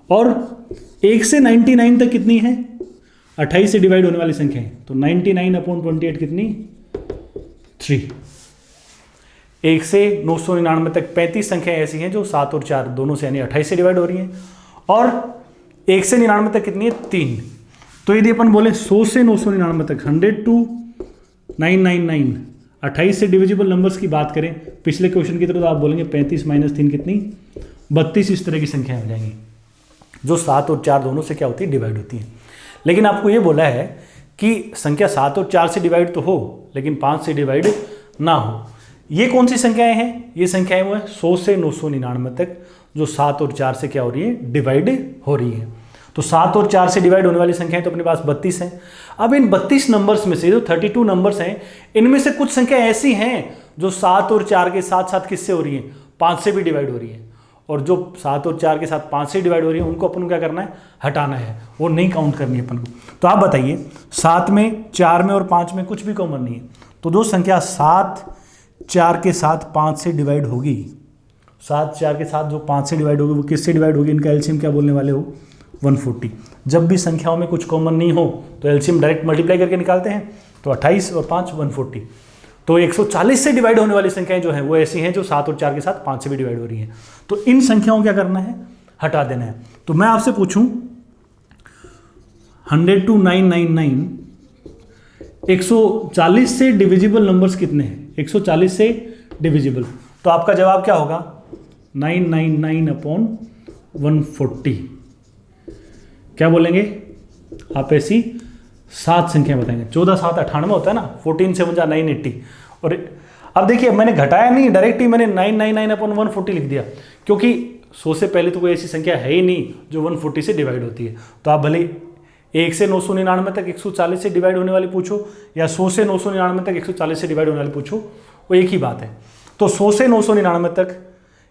और 1 से 99 तक कितनी है, 28 से डिवाइड होने वाली संख्या है, तो 99/28 कितनी 3। 1 से 999 तक 35 संख्याएं ऐसी हैं जो 7 और 4 दोनों से यानी 28 से डिवाइड हो रही हैं। और 1 से 99 तक कितनी है, 3। तो यदि अपन बोले 100 से 999 तक 100 to 999 28 से डिविजिबल नंबर्स की बात करें पिछले क्वेश्चन की तरह, तो आप बोलेंगे 35 - 3 कितनी 32। इस तरह की संख्याएं हो जाएंगी जो 7 और 4 दोनों से क्या होती है, डिवाइड होती हैं। लेकिन आपको ये बोला है कि संख्या 7 और 4 से डिवाइड तो हो लेकिन 5 से डिवाइड ना हो। ये कौन सी संख्याएं हैं, ये संख्याएं वो है 100 से 999 तक जो 7 और 4 से क्या हो रही है, डिवाइड हो रही है। तो 7 और 4 से डिवाइड होने वाली संख्याएं तो अपने पास 32 हैं। अब इन 32 नंबर्स में से जो 32 नंबर्स हैं इनमें से कुछ संख्या ऐसी हैं जो 7 और 4 के साथ साथ किससे हो रही हैं, 5 से भी डिवाइड हो रही हैं। और जो 7 और 4 के साथ 5 से डिवाइड हो रही है उनको अपन को क्या करना है, हटाना है, वो नहीं काउंट करनी है अपन को। तो आप बताइए 7 में, 4 में और 5 में कुछ भी कॉमन नहीं है, तो जो संख्या 7 4 के साथ 5 से डिवाइड होगी, 7 4 के साथ जो 5 से डिवाइड होगी वो किससे डिवाइड होगी, इनका एलसीएम क्या बोलने वाले हो, 140। जब भी संख्याओं में कुछ कॉमन नहीं हो तो एलसीएम डायरेक्ट मल्टीप्लाई करके निकालते हैं, तो 28 और 5 140। तो 140 से डिवाइड होने वाली संख्याएं जो हैं वो ऐसी हैं जो 7 और 4 के साथ 5 से भी डिवाइड हो रही हैं। तो इन संख्याओं क्या करना है, हटा देना है। तो मैं आपसे पूछूं 100 to 999 140 से डिविजिबल नंबर्स कितने हैं, 140 से डिविजिबल, तो आपका जवाब क्या होगा 999/140। क्या बोलेंगे आप, ऐसी 7 संख्या बताएंगे। 14 7 98 होता है ना, 14 7 जा 980। और अब देखिए मैंने घटाया नहीं, डायरेक्ट ही मैंने 999/140 लिख दिया, क्योंकि 100 से पहले तो कोई ऐसी संख्या है ही नहीं जो 140 से डिवाइड होती है। तो आप भले 1 से 999 तक 140 से डिवाइड होने वाली पूछो या 100 से 999 तक 140 से डिवाइड होने वाली पूछो, वो एक ही बात है। तो 100 से 999 तक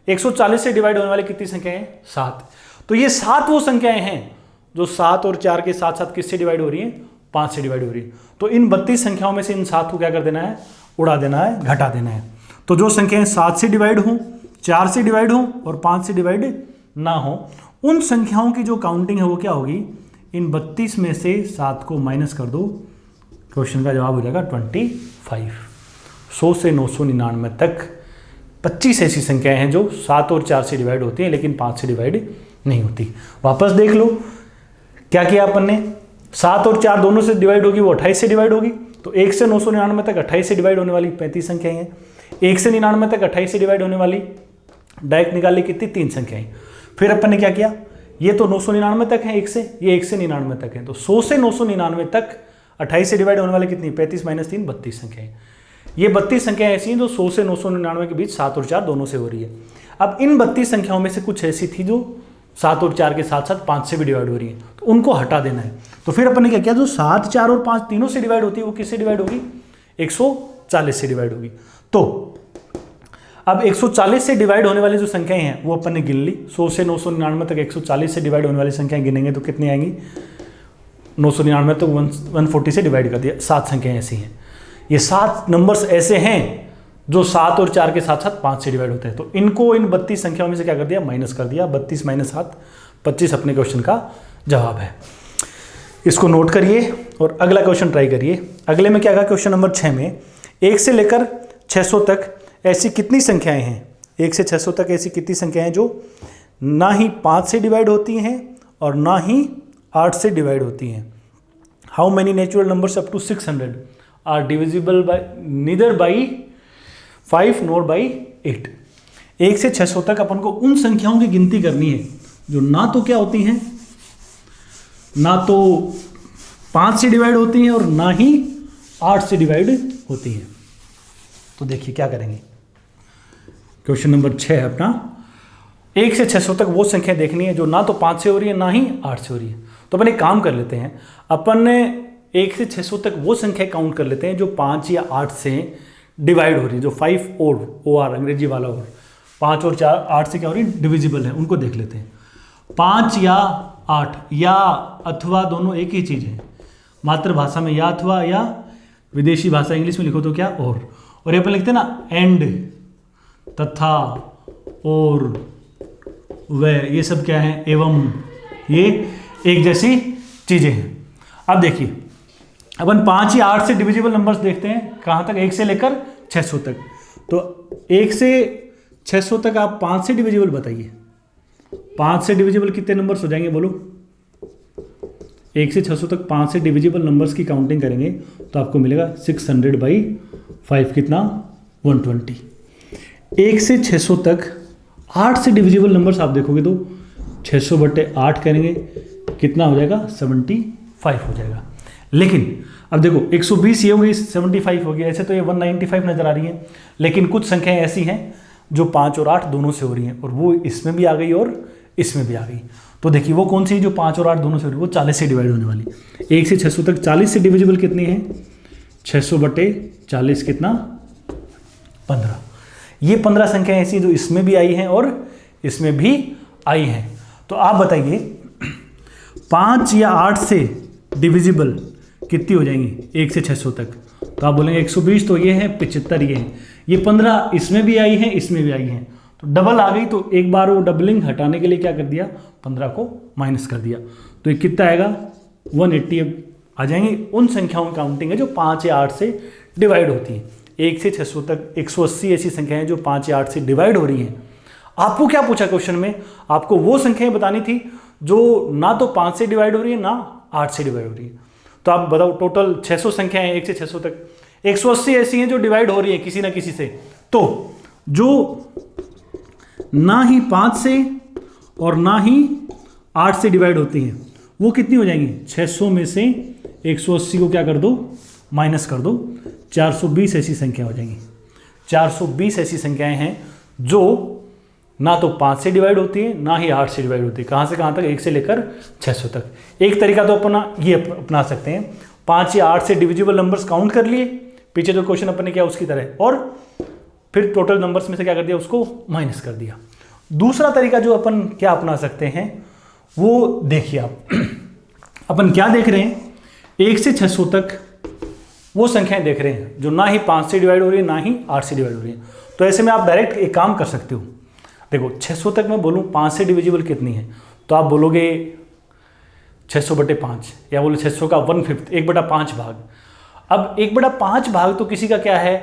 140 से डिवाइड होने वाली कितनी संख्या है, 7। तो ये 7 वो संख्याएं हैं जो 7 और 4 के साथ साथ किससे डिवाइड हो रही हैं, 5 से डिवाइड हो रही है। तो इन 32 संख्याओं में से इन 7 को क्या कर देना है, उड़ा देना है, घटा देना है। तो जो संख्याएं 7 से डिवाइड हो, 4 से डिवाइड हो और 5 से डिवाइड ना हो, उन संख्याओं की जो काउंटिंग है वो क्या होगी, इन 32 में से 7 को माइनस कर दो, क्वेश्चन का जवाब हो जाएगा 25। 100 से 999 तक 25 ऐसी संख्याएं हैं जो 7 और 4 से डिवाइड होती हैं लेकिन 5 से डिवाइड नहीं होती। वापस देख लो क्या किया अपन ने, 7 और 4 दोनों से डिवाइड होगी वो 28 से डिवाइड होगी। तो 1 से 999 तक 28 से डिवाइड होने वाली 35 संख्याएं हैं। 1 से 99 तक 28 से डिवाइड होने वाली डायरेक्ट निकाल ली कितनी, 3 संख्याएं। फिर अपन ने क्या किया, ये तो 999 तक है 1 से, ये 1 से 99 तक है, तो 100 से 999 तक 28 से डिवाइड होने वाली कितनी, 35 - 3 32 संख्याएं। ये 32 संख्याएं ऐसी हैं जो 100 से 999 के बीच 7 और 4 दोनों से हो रही है। अब इन 32 संख्याओं में से कुछ ऐसी थी जो 7 और 4 के साथ साथ 5 से भी डिवाइड हो रही है, तो उनको हटा देना है। तो फिर अपन ने क्या किया, जो 7 4 और 5 तीनों से डिवाइड होती है वो किससे डिवाइड होगी, 140 से डिवाइड होगी। तो अब 140 से डिवाइड होने वाली जो संख्याएं हैं वो अपन ने गिन ली। 100 से 999 तक 140 से डिवाइड होने वाली संख्याएं गिनेंगे तो कितनी आएंगी? 999 तो 140 से डिवाइड कर दिया। 7 संख्याएं ऐसी हैं। ये 7 नंबर्स ऐसे हैं जो 7 और 4 के साथ साथ 5 से डिवाइड होते हैं। तो इनको इन 32 संख्याओं में से क्या कर दिया? माइनस कर दिया। 32 माइनस 7 25 अपने क्वेश्चन का जवाब है। इसको नोट करिए और अगला क्वेश्चन ट्राई करिए। अगले में क्या कहा? क्वेश्चन नंबर 6 में 1 से लेकर 600 तक ऐसी कितनी संख्याएं हैं? 1 से 600 तक ऐसी कितनी संख्याएं जो ना ही 5 से डिवाइड होती हैं और ना ही 8 से डिवाइड होती हैं? How many natural numbers up to 600 are divisible by neither by 5 nor by 8? 1 से 600 तक अपन को उन संख्याओं की गिनती करनी है जो ना तो क्या होती हैं, ना तो 5 से डिवाइड होती हैं और ना ही 8 से डिवाइड होती हैं। तो देखिए क्या करेंगे। क्वेश्चन नंबर 6 है अपना। 1 से 600 तक वो संख्या देखनी है जो ना तो 5 से हो रही है ना ही 8 से हो रही है। तो अपन एक काम कर लेते हैं, अपन ने 1 से 600 तक वो संख्या काउंट कर लेते हैं जो 5 या 8 से डिवाइड हो रही है, जो 5 और ओ आर अंग्रेजी वाला और 5 और 4 8 से क्या हो रही है? डिविजिबल है। उनको देख लेते हैं। 5 या 8 या अथवा दोनों एक ही चीज़ है। मातृभाषा में या अथवा, या विदेशी भाषा इंग्लिश में लिखो तो क्या? और ये अपन लिखते हैं ना एंड, तथा, और, वह, ये सब क्या है? एवं। ये एक जैसी चीजें हैं। अब देखिए अपन 5 या 8 से डिविजिबल नंबर्स देखते हैं। कहाँ तक? 1 से लेकर 600 तक। तो 1 से 600 तक आप 5 से डिविजिबल बताइए। 5 से डिविजिबल कितने नंबर्स हो जाएंगे बोलो? 1 से 600 तक 5 से डिविजिबल नंबर्स की काउंटिंग करेंगे तो आपको मिलेगा 600/5 कितना? 120। 1 से 600 तक 8 से डिविजिबल नंबर्स आप देखोगे तो 600/8 करेंगे, कितना हो जाएगा? 75 हो जाएगा। लेकिन अब देखो 120 ये हो गई, 75 हो गया। ऐसे तो ये 195 नजर आ रही है, लेकिन कुछ संख्याएं ऐसी हैं जो 5 और 8 दोनों से हो रही हैं, और वो इसमें भी आ गई और इसमें भी आ गई। तो देखिए वो कौन सी जो 5 और 8 दोनों से हो रही है? वो 40 से डिवाइड होने वाली। 1 से 600 तक 40 से डिविजिबल कितनी है? 600/40 कितना? 15। ये 15 संख्याएं ऐसी जो इसमें भी आई हैं और इसमें भी आई हैं। तो आप बताइए 5 या 8 से डिविजिबल कितनी हो जाएंगी 1 से 600 तक? तो आप बोलेंगे 120 तो ये है, 75 ये है, ये 15 इसमें भी आई हैं, इसमें भी आई हैं, तो डबल आ गई। तो एक बार वो डबलिंग हटाने के लिए क्या कर दिया? 15 को माइनस कर दिया। तो ये कितना आएगा? 180 आ जाएंगे। उन संख्याओं की काउंटिंग है जो 5 या 8 से डिवाइड होती हैं। 1 से 600 तक 180 ऐसी संख्याएं जो 5 या 8 से डिवाइड हो रही हैं। आपको क्या पूछा क्वेश्चन में? आपको वो संख्याएं बतानी थी जो ना तो 5 से डिवाइड हो रही है ना 8 से डिवाइड हो रही है। तो आप बताओ टोटल 600 संख्याएं 1 से 600 तक, 180 ऐसी हैं जो डिवाइड हो रही है किसी ना किसी से। तो जो ना ही 5 से और ना ही 8 से डिवाइड होती हैं वो कितनी हो जाएंगी? 600 में से 180 को क्या कर दो? माइनस कर दो। 420 ऐसी संख्या हो जाएंगी। 420 ऐसी संख्याएं हैं जो ना तो 5 से डिवाइड होती है ना ही 8 से डिवाइड होती है। कहाँ से कहाँ तक? 1 से लेकर 600 तक। एक तरीका तो अपना ये अपना सकते हैं, 5 या 8 से डिविजिबल नंबर्स काउंट कर लिए, पीछे जो क्वेश्चन अपन ने किया उसकी तरह, और फिर टोटल नंबर्स में से क्या कर दिया? उसको माइनस कर दिया। दूसरा तरीका जो अपन क्या अपना सकते हैं वो देखिए आप। अपन क्या देख रहे हैं? 1 से 600 तक वो संख्याएं देख रहे हैं जो ना ही 5 से डिवाइड हो रही है ना ही 8 से डिवाइड हो रही है। तो ऐसे में आप डायरेक्ट एक काम कर सकते हो। देखो 600 तक मैं बोलूँ 5 से डिविजिबल कितनी है, तो आप बोलोगे 600/5, या बोलो 600 का 1/5, 1/5 भाग। अब 1/5 भाग तो किसी का क्या है?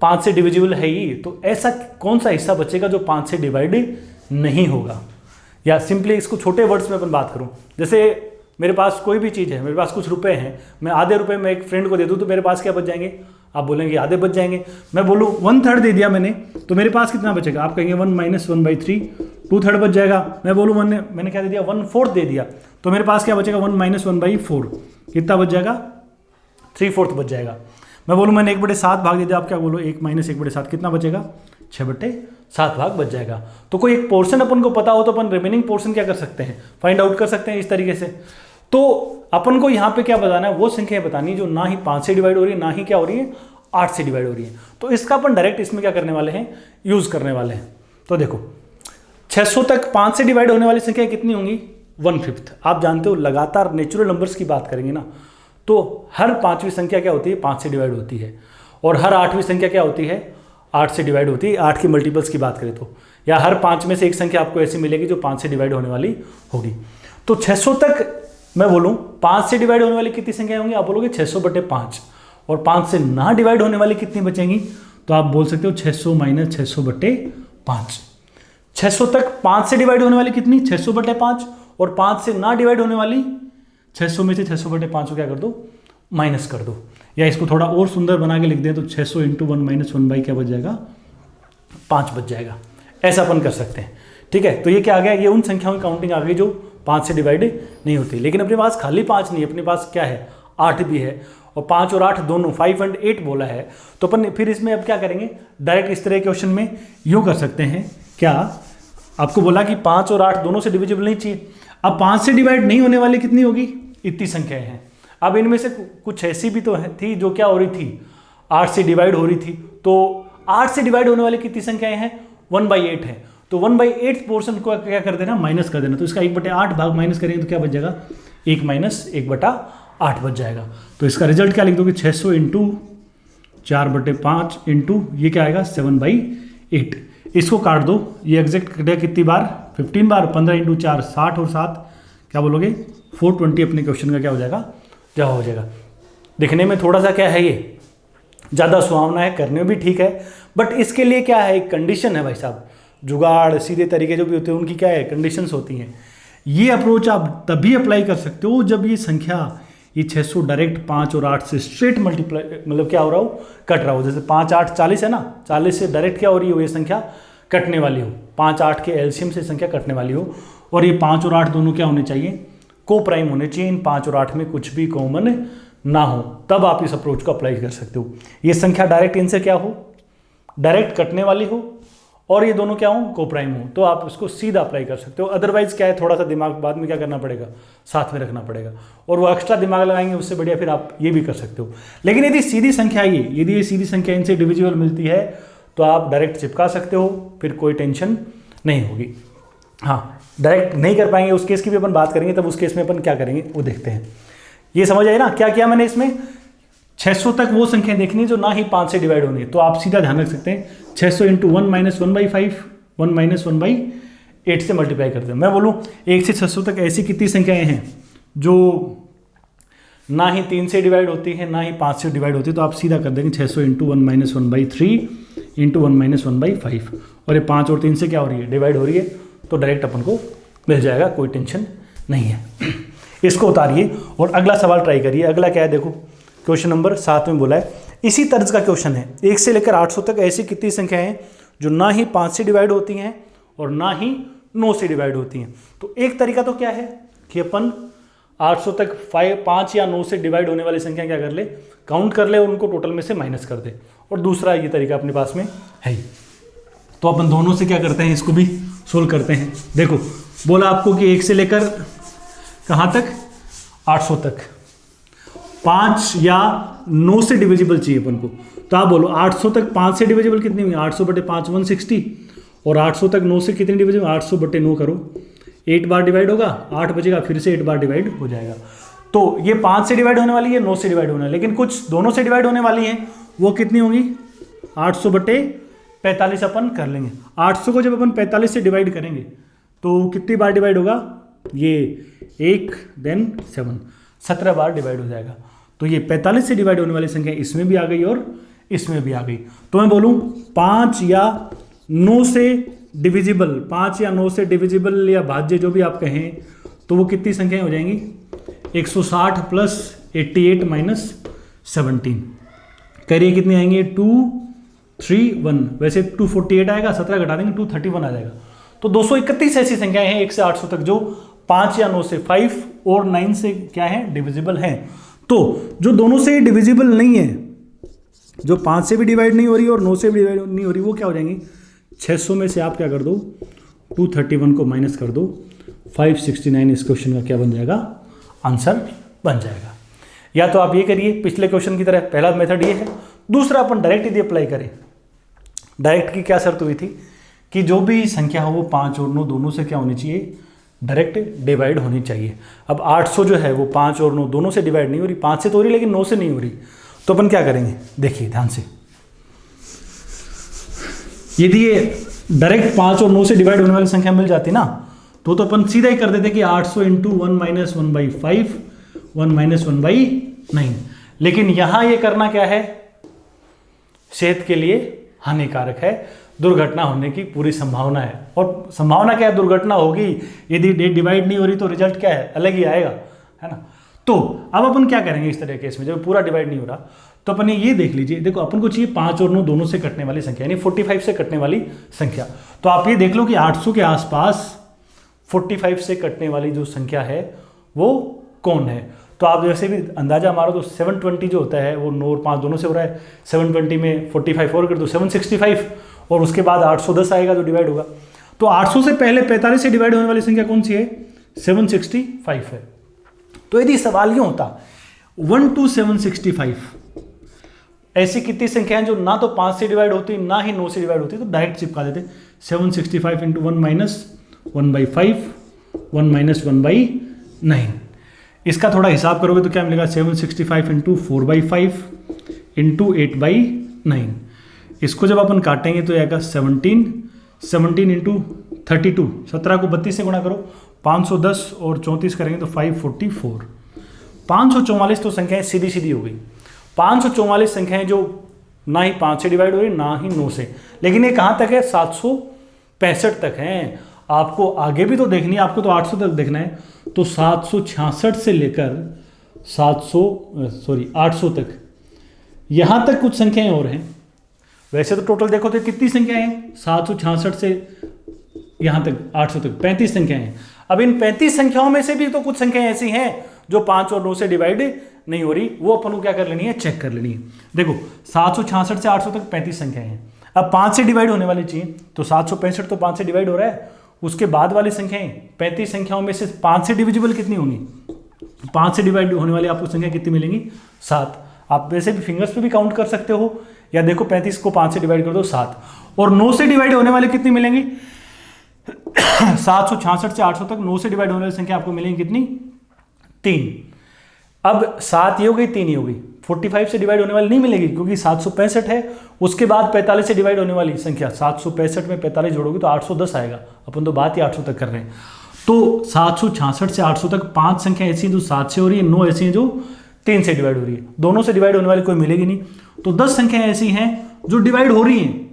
5 से डिविजिबल है ही। तो ऐसा कौन सा हिस्सा बचेगा जो 5 से डिवाइड नहीं होगा? या सिंपली इसको छोटे वर्ड्स में अपन बात करूं, जैसे मेरे पास कोई भी चीज़ है, मेरे पास कुछ रुपए हैं, मैं आधे रुपए मैं एक फ्रेंड को दे दूं तो मेरे पास क्या बच जाएंगे? आप बोलेंगे आधे बच जाएंगे। मैं बोलूँ 1/3 दे दिया मैंने, तो मेरे पास कितना बचेगा? आप कहेंगे 1 - 1/3, 2/3 बच जाएगा। मैं बोलूँ मैंने क्या दे दिया? 1/4 दे दिया, तो मेरे पास क्या बचेगा? 1 - 1/4, कितना बच जाएगा? 3/4 बच जाएगा। मैं बोलूँ मैंने 1/7 भाग दे दिया, आप क्या बोलो? 1 - 1/7 कितना बचेगा? 6/7 भाग बच जाएगा। तो कोई एक पोर्शन अपन को पता हो तो अपन रिमेनिंग पोर्शन क्या कर सकते हैं? फाइंड आउट कर सकते हैं इस तरीके से। तो अपन को यहाँ पे क्या बताना है? वो संख्या बतानी जो ना ही 5 से डिवाइड हो रही है ना ही क्या हो रही है 8 से डिवाइड हो रही है। तो इसका अपन डायरेक्ट इसमें क्या करने वाले हैं, यूज करने वाले हैं। तो देखो 600 तक 5 से डिवाइड होने वाली संख्या कितनी होंगी, 1/5। आप जानते हो लगातार नेचुरल नंबर्स की बात करेंगे ना तो हर 5वीं संख्या क्या होती है, 5 से डिवाइड होती है, और हर 8वीं संख्या क्या होती है, 8 से डिवाइड होती है। 8 के मल्टीपल्स की बात करें तो, या हर 5 में से एक संख्या आपको ऐसी मिलेगी जो 5 से डिवाइड होने वाली होगी। तो 600 तक मैं बोलूं 5 से डिवाइड होने वाली कितनी संख्या होंगी, आप बोलोगे 600/5, और 5 से ना डिवाइड होने वाली कितनी बचेंगी, तो आप बोल सकते हो 600 - 600/5। 600 तक 5 से डिवाइड होने वाली कितनी, 600/5, और 5 से ना डिवाइड होने वाली 600 में से 600/5 को क्या कर दो, माइनस कर दो। या इसको थोड़ा और सुंदर बना के लिख दें तो 600 × 1 - 1 क्या बच जाएगा, 5 बच जाएगा। ऐसा अपन कर सकते हैं, ठीक है। तो ये क्या आ गया, ये उन संख्याओं की काउंटिंग आ गई जो 5 से डिवाइड नहीं होती। लेकिन अपने पास खाली 5 नहीं, अपने पास क्या है, 8 भी है, और 5 और 8 दोनों 5 और 8 बोला है। तो अपन फिर इसमें अब क्या करेंगे, डायरेक्ट इस तरह के क्वेश्चन में यूँ कर सकते हैं। क्या आपको बोला कि 5 और 8 दोनों से डिविजिबल नहीं चाहिए। अब 5 से डिवाइड नहीं होने वाली कितनी होगी, इतनी संख्याएं हैं। अब इनमें से कुछ ऐसी भी तो थी जो क्या हो रही थी, 8 से डिवाइड हो रही थी। तो 8 से डिवाइड होने वाली कितनी संख्याएं हैं, 1/8 है। तो 1/8 पोर्शन को क्या कर देना, माइनस कर देना। तो इसका 1/8 भाग माइनस करेंगे तो क्या बच जाएगा, 1 - 1/8 बच जाएगा। तो इसका रिजल्ट क्या लिख दोगे, 600 × 4/5 इंटू ये क्या आएगा, 7/8। इसको काट दो, ये एग्जैक्ट कटेगा कितनी बार, 15 बार। 15 × 4 60, और 7 क्या बोलोगे, 420 अपने क्वेश्चन का क्या हो जाएगा, जवाब हो जाएगा। दिखने में थोड़ा सा क्या है, ये ज़्यादा सुहावना है, करने में भी ठीक है, बट इसके लिए क्या है, एक कंडीशन है भाई साहब। जुगाड़ सीधे तरीके जो भी होते हैं उनकी क्या है, कंडीशंस होती हैं। ये अप्रोच आप तभी अप्लाई कर सकते हो जब ये संख्या, ये 600 डायरेक्ट 5 और 8 से स्ट्रेट मल्टीप्लाई, मतलब क्या हो रहा हो, कट रहा हो। जैसे 5 8 40 है ना, 40 से डायरेक्ट क्या हो रही हो, ये संख्या कटने वाली हो। 5 8 के एलसीएम से संख्या कटने वाली हो, और ये 5 और 8 दोनों क्या होने चाहिए, को प्राइम होने चाहिए। इन 5 और 8 में कुछ भी कॉमन ना हो, तब आप इस अप्रोच को अप्लाई कर सकते हो। ये संख्या डायरेक्ट इनसे क्या हो, डायरेक्ट कटने वाली हो, और ये दोनों क्या हो, को प्राइम हो, तो आप इसको सीधा अप्लाई कर सकते हो। अदरवाइज क्या है, थोड़ा सा दिमाग बाद में क्या करना पड़ेगा, साथ में रखना पड़ेगा, और वो एक्स्ट्रा दिमाग लगाएंगे, उससे बढ़िया फिर आप ये भी कर सकते हो। लेकिन यदि सीधी संख्या यदि ये सीधी संख्या इनसे डिविजिबल मिलती है तो आप डायरेक्ट चिपका सकते हो, फिर कोई टेंशन नहीं होगी। हाँ, डायरेक्ट नहीं कर पाएंगे उस केस की भी अपन बात करेंगे, तब उस केस में अपन क्या करेंगे वो देखते हैं। ये समझ आए ना, क्या किया मैंने इसमें, 600 तक वो संख्या देखनी है जो ना ही 5 से डिवाइड होनी है। तो आप सीधा ध्यान रख सकते हैं, 600 × 1 - 1/5, 1 - 1/8 से मल्टीप्लाई करते हैं। मैं बोलूँ 1 से 600 तक ऐसी कितनी संख्याएं हैं जो ना ही 3 से डिवाइड होती है, ना ही 5 से डिवाइड होती है। तो आप सीधा कर देंगे 600 × 1 - 1/3 × 1 - 1/5, और ये 5 और 3 से क्या हो रही है, डिवाइड हो रही है। तो डायरेक्ट अपन को मिल जाएगा, कोई टेंशन नहीं है। इसको उतारिए और अगला सवाल ट्राई करिए। अगला क्या है, देखो क्वेश्चन नंबर 7 में बोला है, इसी तर्ज का क्वेश्चन है। 1 से लेकर 800 तक ऐसी कितनी संख्या हैं जो ना ही 5 से डिवाइड होती हैं और ना ही 9 से डिवाइड होती हैं। तो एक तरीका तो क्या है कि अपन 800 तक 5 या 9 से डिवाइड होने वाली संख्या क्या कर ले, काउंट कर ले और उनको टोटल में से माइनस कर दे। और दूसरा ये तरीका अपने पास में है ही। तो अपन दोनों से क्या करते हैं, इसको भी सोल्व करते हैं। देखो बोला आपको कि 1 से लेकर कहाँ तक, 800 तक 5 या 9 से डिविजिबल चाहिए अपन को। तो आप बोलो 800 तक 5 से डिविजिबल कितनी हुई, 800/5 160, और 800 तक 9 से कितनी डिविजिबल, 800/9 करो, 8 बार डिवाइड होगा, 8 बचेगा, फिर से 8 बार डिवाइड हो जाएगा। तो ये 5 से डिवाइड होने वाली है, 9 से डिवाइड होने वाली, लेकिन कुछ दोनों से डिवाइड होने वाली हैं। वो कितनी होगी, 800/45 अपन कर लेंगे। 800 को जब अपन 45 से डिवाइड करेंगे तो कितनी बार डिवाइड होगा, ये 1 देन 7, 17 बार डिवाइड हो जाएगा। तो ये 45 से डिवाइड होने वाली संख्या इसमें भी आ गई और इसमें भी आ गई। तो मैं बोलूँ 5 या 9 से डिविजिबल, 5 या 9 से डिविजिबल या भाज्य जो भी आप कहें, तो वो कितनी संख्याएं हो जाएंगी, 160 + 88 - 17। करिए कितनी आएंगे, 231, वैसे 248 आएगा, 17 घटा देंगे 231 आ जाएगा। तो 231 ऐसी संख्याएं हैं 1 से 800 तक जो 5 या 9 से 5 और 9 से क्या है, डिविजिबल हैं। तो जो दोनों से डिविजिबल नहीं है, जो 5 से भी डिवाइड नहीं हो रही और 9 से भी डिवाइड नहीं हो रही, वो क्या हो जाएंगी, 600 में से आप क्या कर दो, 231 को माइनस कर दो, 569 इस क्वेश्चन का क्या बन जाएगा, आंसर बन जाएगा। या तो आप ये करिए पिछले क्वेश्चन की तरह, पहला मेथड ये है, दूसरा अपन डायरेक्ट यदि अप्लाई करें, डायरेक्ट की क्या शर्त हुई थी कि जो भी संख्या हो वो 5 और 9 दोनों से क्या होनी चाहिए, डायरेक्ट डिवाइड होनी चाहिए। अब 800 जो है वो 5 और 9 दोनों से डिवाइड नहीं हो रही, 5 से तो हो रही लेकिन 9 से नहीं हो रही, तो अपन क्या करेंगे, देखिए ध्यान से, यदि ये डायरेक्ट 5 और 9 से डिवाइड होने वाली संख्या मिल जाती ना, तो अपन सीधा ही कर देते कि 800 इंटू 1 माइनस 1/5 1 माइनस 1/9। लेकिन यहां ये करना क्या है, सेहत के लिए हानिकारक है, दुर्घटना होने की पूरी संभावना है। और संभावना क्या है, दुर्घटना होगी, यदि डिवाइड नहीं हो रही तो रिजल्ट क्या है, अलग ही आएगा, है ना। तो अब अपन क्या करेंगे इस तरह के केस में, जब पूरा डिवाइड नहीं हो रहा, तो अपन ये देख लीजिए, देखो अपन को चाहिए 5 और 9 दोनों से कटने वाली संख्या, यानी 45 से कटने वाली संख्या। तो आप ये देख लो कि 800 के आसपास 45 से कटने वाली जो संख्या है वो कौन है। तो आप जैसे भी अंदाजा मारो तो 720 जो होता है वो 9 और 5 दोनों से हो रहा है, 720 में 45 और कर दो 765, और उसके बाद 810 आएगा जो डिवाइड होगा। तो 800 से पहले 45 से डिवाइड होने वाली संख्या कौन सी है, 765 है। तो यदि सवाल यूं होता 1 to 765, ऐसी कितनी संख्या है जो ना तो 5 से डिवाइड होती ना ही 9 से डिवाइड होती, तो डायरेक्ट चिपका देते 765 इंटू 1 माइनस 1/5 1 माइनस 1/9। इसका थोड़ा हिसाब करोगे तो क्या मिलेगा, 765 इंटू 4/5 इंटू 8/9। इसको जब अपन काटेंगे तो आएगा 17 इंटू 32, 17 को 32 से गुणा करो, 510 और 34 करेंगे तो 544। 544 तो संख्याएं सीधी सीधी हो गई, 544 संख्याएं जो ना ही 5 से डिवाइड हो रही ना ही 9 से। लेकिन ये कहाँ तक है, 765 तक हैं। आपको आगे भी तो देखनी है, आपको तो 800 तक देखना है, तो 766 से लेकर 800 तक, यहाँ तक कुछ संख्याएं और हैं। वैसे तो टोटल देखो तो कितनी संख्याएं हैं, 766 से यहाँ तक 800 तक 35 संख्याएं हैं। अब इन 35 संख्याओं में से भी तो कुछ संख्याएं ऐसी हैं जो 5 और 9 से डिवाइड नहीं हो रही, वो अपन को क्या कर लेनी है, चेक कर लेनी है। देखो 766 से 800 तक 35 संख्याएं हैं। अब 5 से डिवाइड होने वाली चाहिए, तो 765 तो 5 से डिवाइड हो रहा है, उसके बाद वाली संख्याएं 35 संख्याओं में से 5 से डिविजिबल कितनी होंगी, 5 से डिवाइड होने वाली आपको संख्या कितनी मिलेंगी, 7। आप वैसे भी फिंगर्स पे भी काउंट कर सकते हो, या देखो 35 को 5 से डिवाइड कर दो 7, और 9 से डिवाइड होने वाले कितनी मिलेंगी 766 से 800 तक 9 से डिवाइड होने वाली संख्या आपको मिलेंगी कितनी, 3। अब 7 ये हो गई, 3 ये हो गई, 45 से डिवाइड होने वाली नहीं मिलेगी क्योंकि 765 है। उसके बाद 45 से डिवाइड होने वाली संख्या, 765 में 45 जोड़ोगे तो 810 आएगा। अपन तो बात ही 800 तक कर रहे हैं। तो 766 से 800 तक 5 संख्या ऐसी हैं जो 7 से हो रही है, 9 ऐसी हैं जो 3 से डिवाइड हो रही है, दोनों से डिवाइड होने वाली कोई मिलेगी नहीं। तो 10 संख्याएं ऐसी हैं जो डिवाइड हो रही हैं,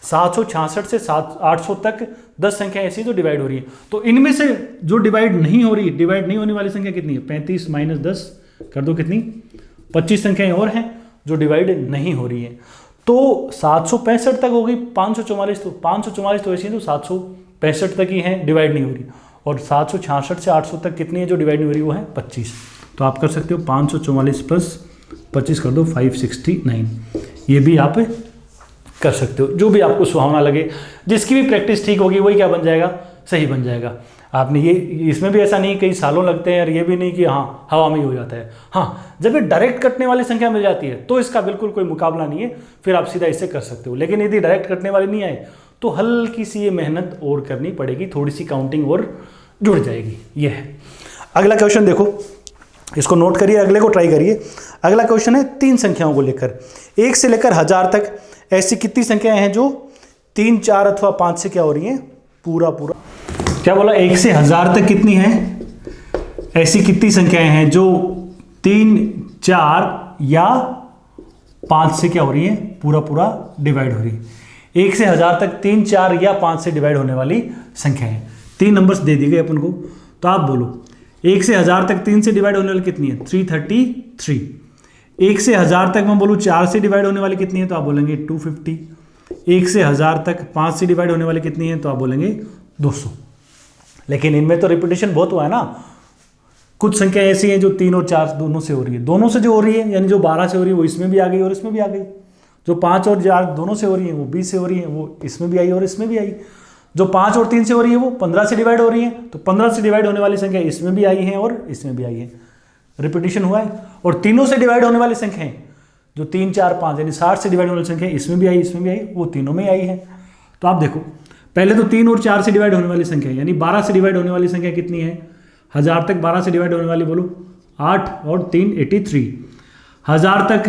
766 से 800 तक 10 संख्या ऐसी जो डिवाइड हो रही है। तो इनमें से जो डिवाइड नहीं हो रही, डिवाइड नहीं होने वाली संख्या कितनी है, 35 माइनस 10 कर दो कितनी, 25 संख्याएं और हैं जो डिवाइड नहीं हो रही है। तो 765 तक हो गई, 544 तो ऐसी हैं जो 765 तक ही हैं, डिवाइड नहीं हो रही। और 766 से 800 तक कितनी है जो डिवाइड नहीं हो रही, वो है 25। तो आप कर सकते हो 544 प्लस 25 कर दो 569। ये भी आप कर सकते हो, जो भी आपको सुहावना लगे, जिसकी भी प्रैक्टिस ठीक होगी वही क्या बन जाएगा, सही बन जाएगा। आपने ये इसमें भी ऐसा नहीं कई सालों लगते हैं, और ये भी नहीं कि हाँ हवा में ही हो जाता है। हाँ, जब ये डायरेक्ट कटने वाली संख्या मिल जाती है तो इसका बिल्कुल कोई मुकाबला नहीं है, फिर आप सीधा इससे कर सकते हो। लेकिन यदि डायरेक्ट कटने वाली नहीं आए तो हल्की सी ये मेहनत और करनी पड़ेगी, थोड़ी सी काउंटिंग और जुड़ जाएगी। ये है अगला क्वेश्चन, देखो इसको नोट करिए, अगले को ट्राई करिए। अगला क्वेश्चन है 3 संख्याओं को लेकर, 1 से लेकर 1000 तक ऐसी कितनी संख्याएं हैं जो 3, 4 अथवा 5 से क्या हो रही हैं, पूरा क्या बोला, 1 से 1000 तक कितनी है, ऐसी कितनी संख्याएं हैं जो 3, 4 या 5 से क्या हो रही है, पूरा डिवाइड हो रही है। 1 से 1000 तक 3, 4 या 5 से डिवाइड होने वाली संख्याएं। 3 नंबर्स दे दिए गए अपन को, तो आप बोलो 1 से 1000 तक 3 से डिवाइड होने वाली कितनी है, 333। 1 से 1000 तक मैं बोलूँ 4 से डिवाइड होने वाली कितनी है, तो आप बोलेंगे 250। 1 से 1000 तक 5 से डिवाइड होने वाली कितनी है, तो आप बोलेंगे 200। लेकिन इनमें तो रिपीटेशन बहुत हुआ है ना, कुछ संख्या ऐसी हैं जो 3 और 4 दोनों से हो रही है, दोनों से जो हो रही है, यानी जो 12 से हो रही है वो इसमें भी आ गई और इसमें भी आ गई। जो 5 और 4 दोनों से हो रही है वो 20 से हो रही है, वो इसमें भी आई और इसमें भी आई। जो 5 और 3 से हो रही है वो 15 से डिवाइड हो रही है, तो 15 से डिवाइड होने वाली संख्या इसमें भी आई है और इसमें भी आई है, रिपीटेशन हुआ है। और तीनों से डिवाइड होने वाली संख्याएं जो 3 4 5 यानी 60 से डिवाइड होने वाली संख्या इसमें भी आई, इसमें भी आई, वो तीनों में आई है। तो आप देखो पहले तो 3 और 4 से डिवाइड होने वाली संख्या यानी 12 से डिवाइड होने वाली संख्या कितनी है, 1000 तक 12 से डिवाइड होने वाली बोलो 8 और 3 83। 1000 तक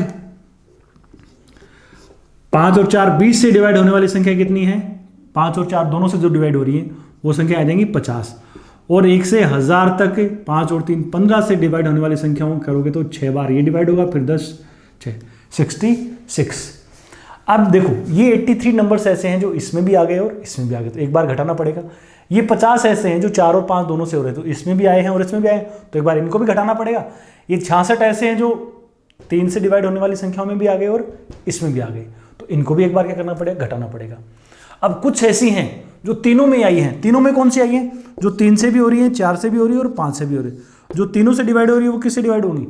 5 और 4 20 से डिवाइड होने वाली संख्या कितनी है, 5 और 4 दोनों से जो डिवाइड हो रही है वो संख्या आ जाएंगी 50। और 1 से 1000 तक 5 और 3 15 से डिवाइड होने वाली संख्याओं करोगे तो 6 बार ये डिवाइड होगा, फिर 10 6 66। अब देखो ये 83 नंबर्स ऐसे हैं जो इसमें भी आ गए और इसमें भी आ गए, तो एक बार घटाना पड़ेगा। ये 50 ऐसे हैं जो 4 और 5 दोनों से हो रहे हैं, तो इसमें भी आए हैं और इसमें भी आए हैं, तो एक बार इनको भी घटाना पड़ेगा। ये 66 ऐसे हैं जो 3 से डिवाइड होने वाली संख्याओं में भी आ गए और इसमें भी आ गए, तो इनको भी एक बार क्या करना पड़ेगा, घटाना पड़ेगा। अब कुछ ऐसी हैं जो तीनों में आई हैं, तीनों में कौन सी आई हैं, जो 3 से भी हो रही है, 4 से भी हो रही है और 5 से भी हो रही है। जो तीनों से डिवाइड हो रही है वो किससे डिवाइड होंगी,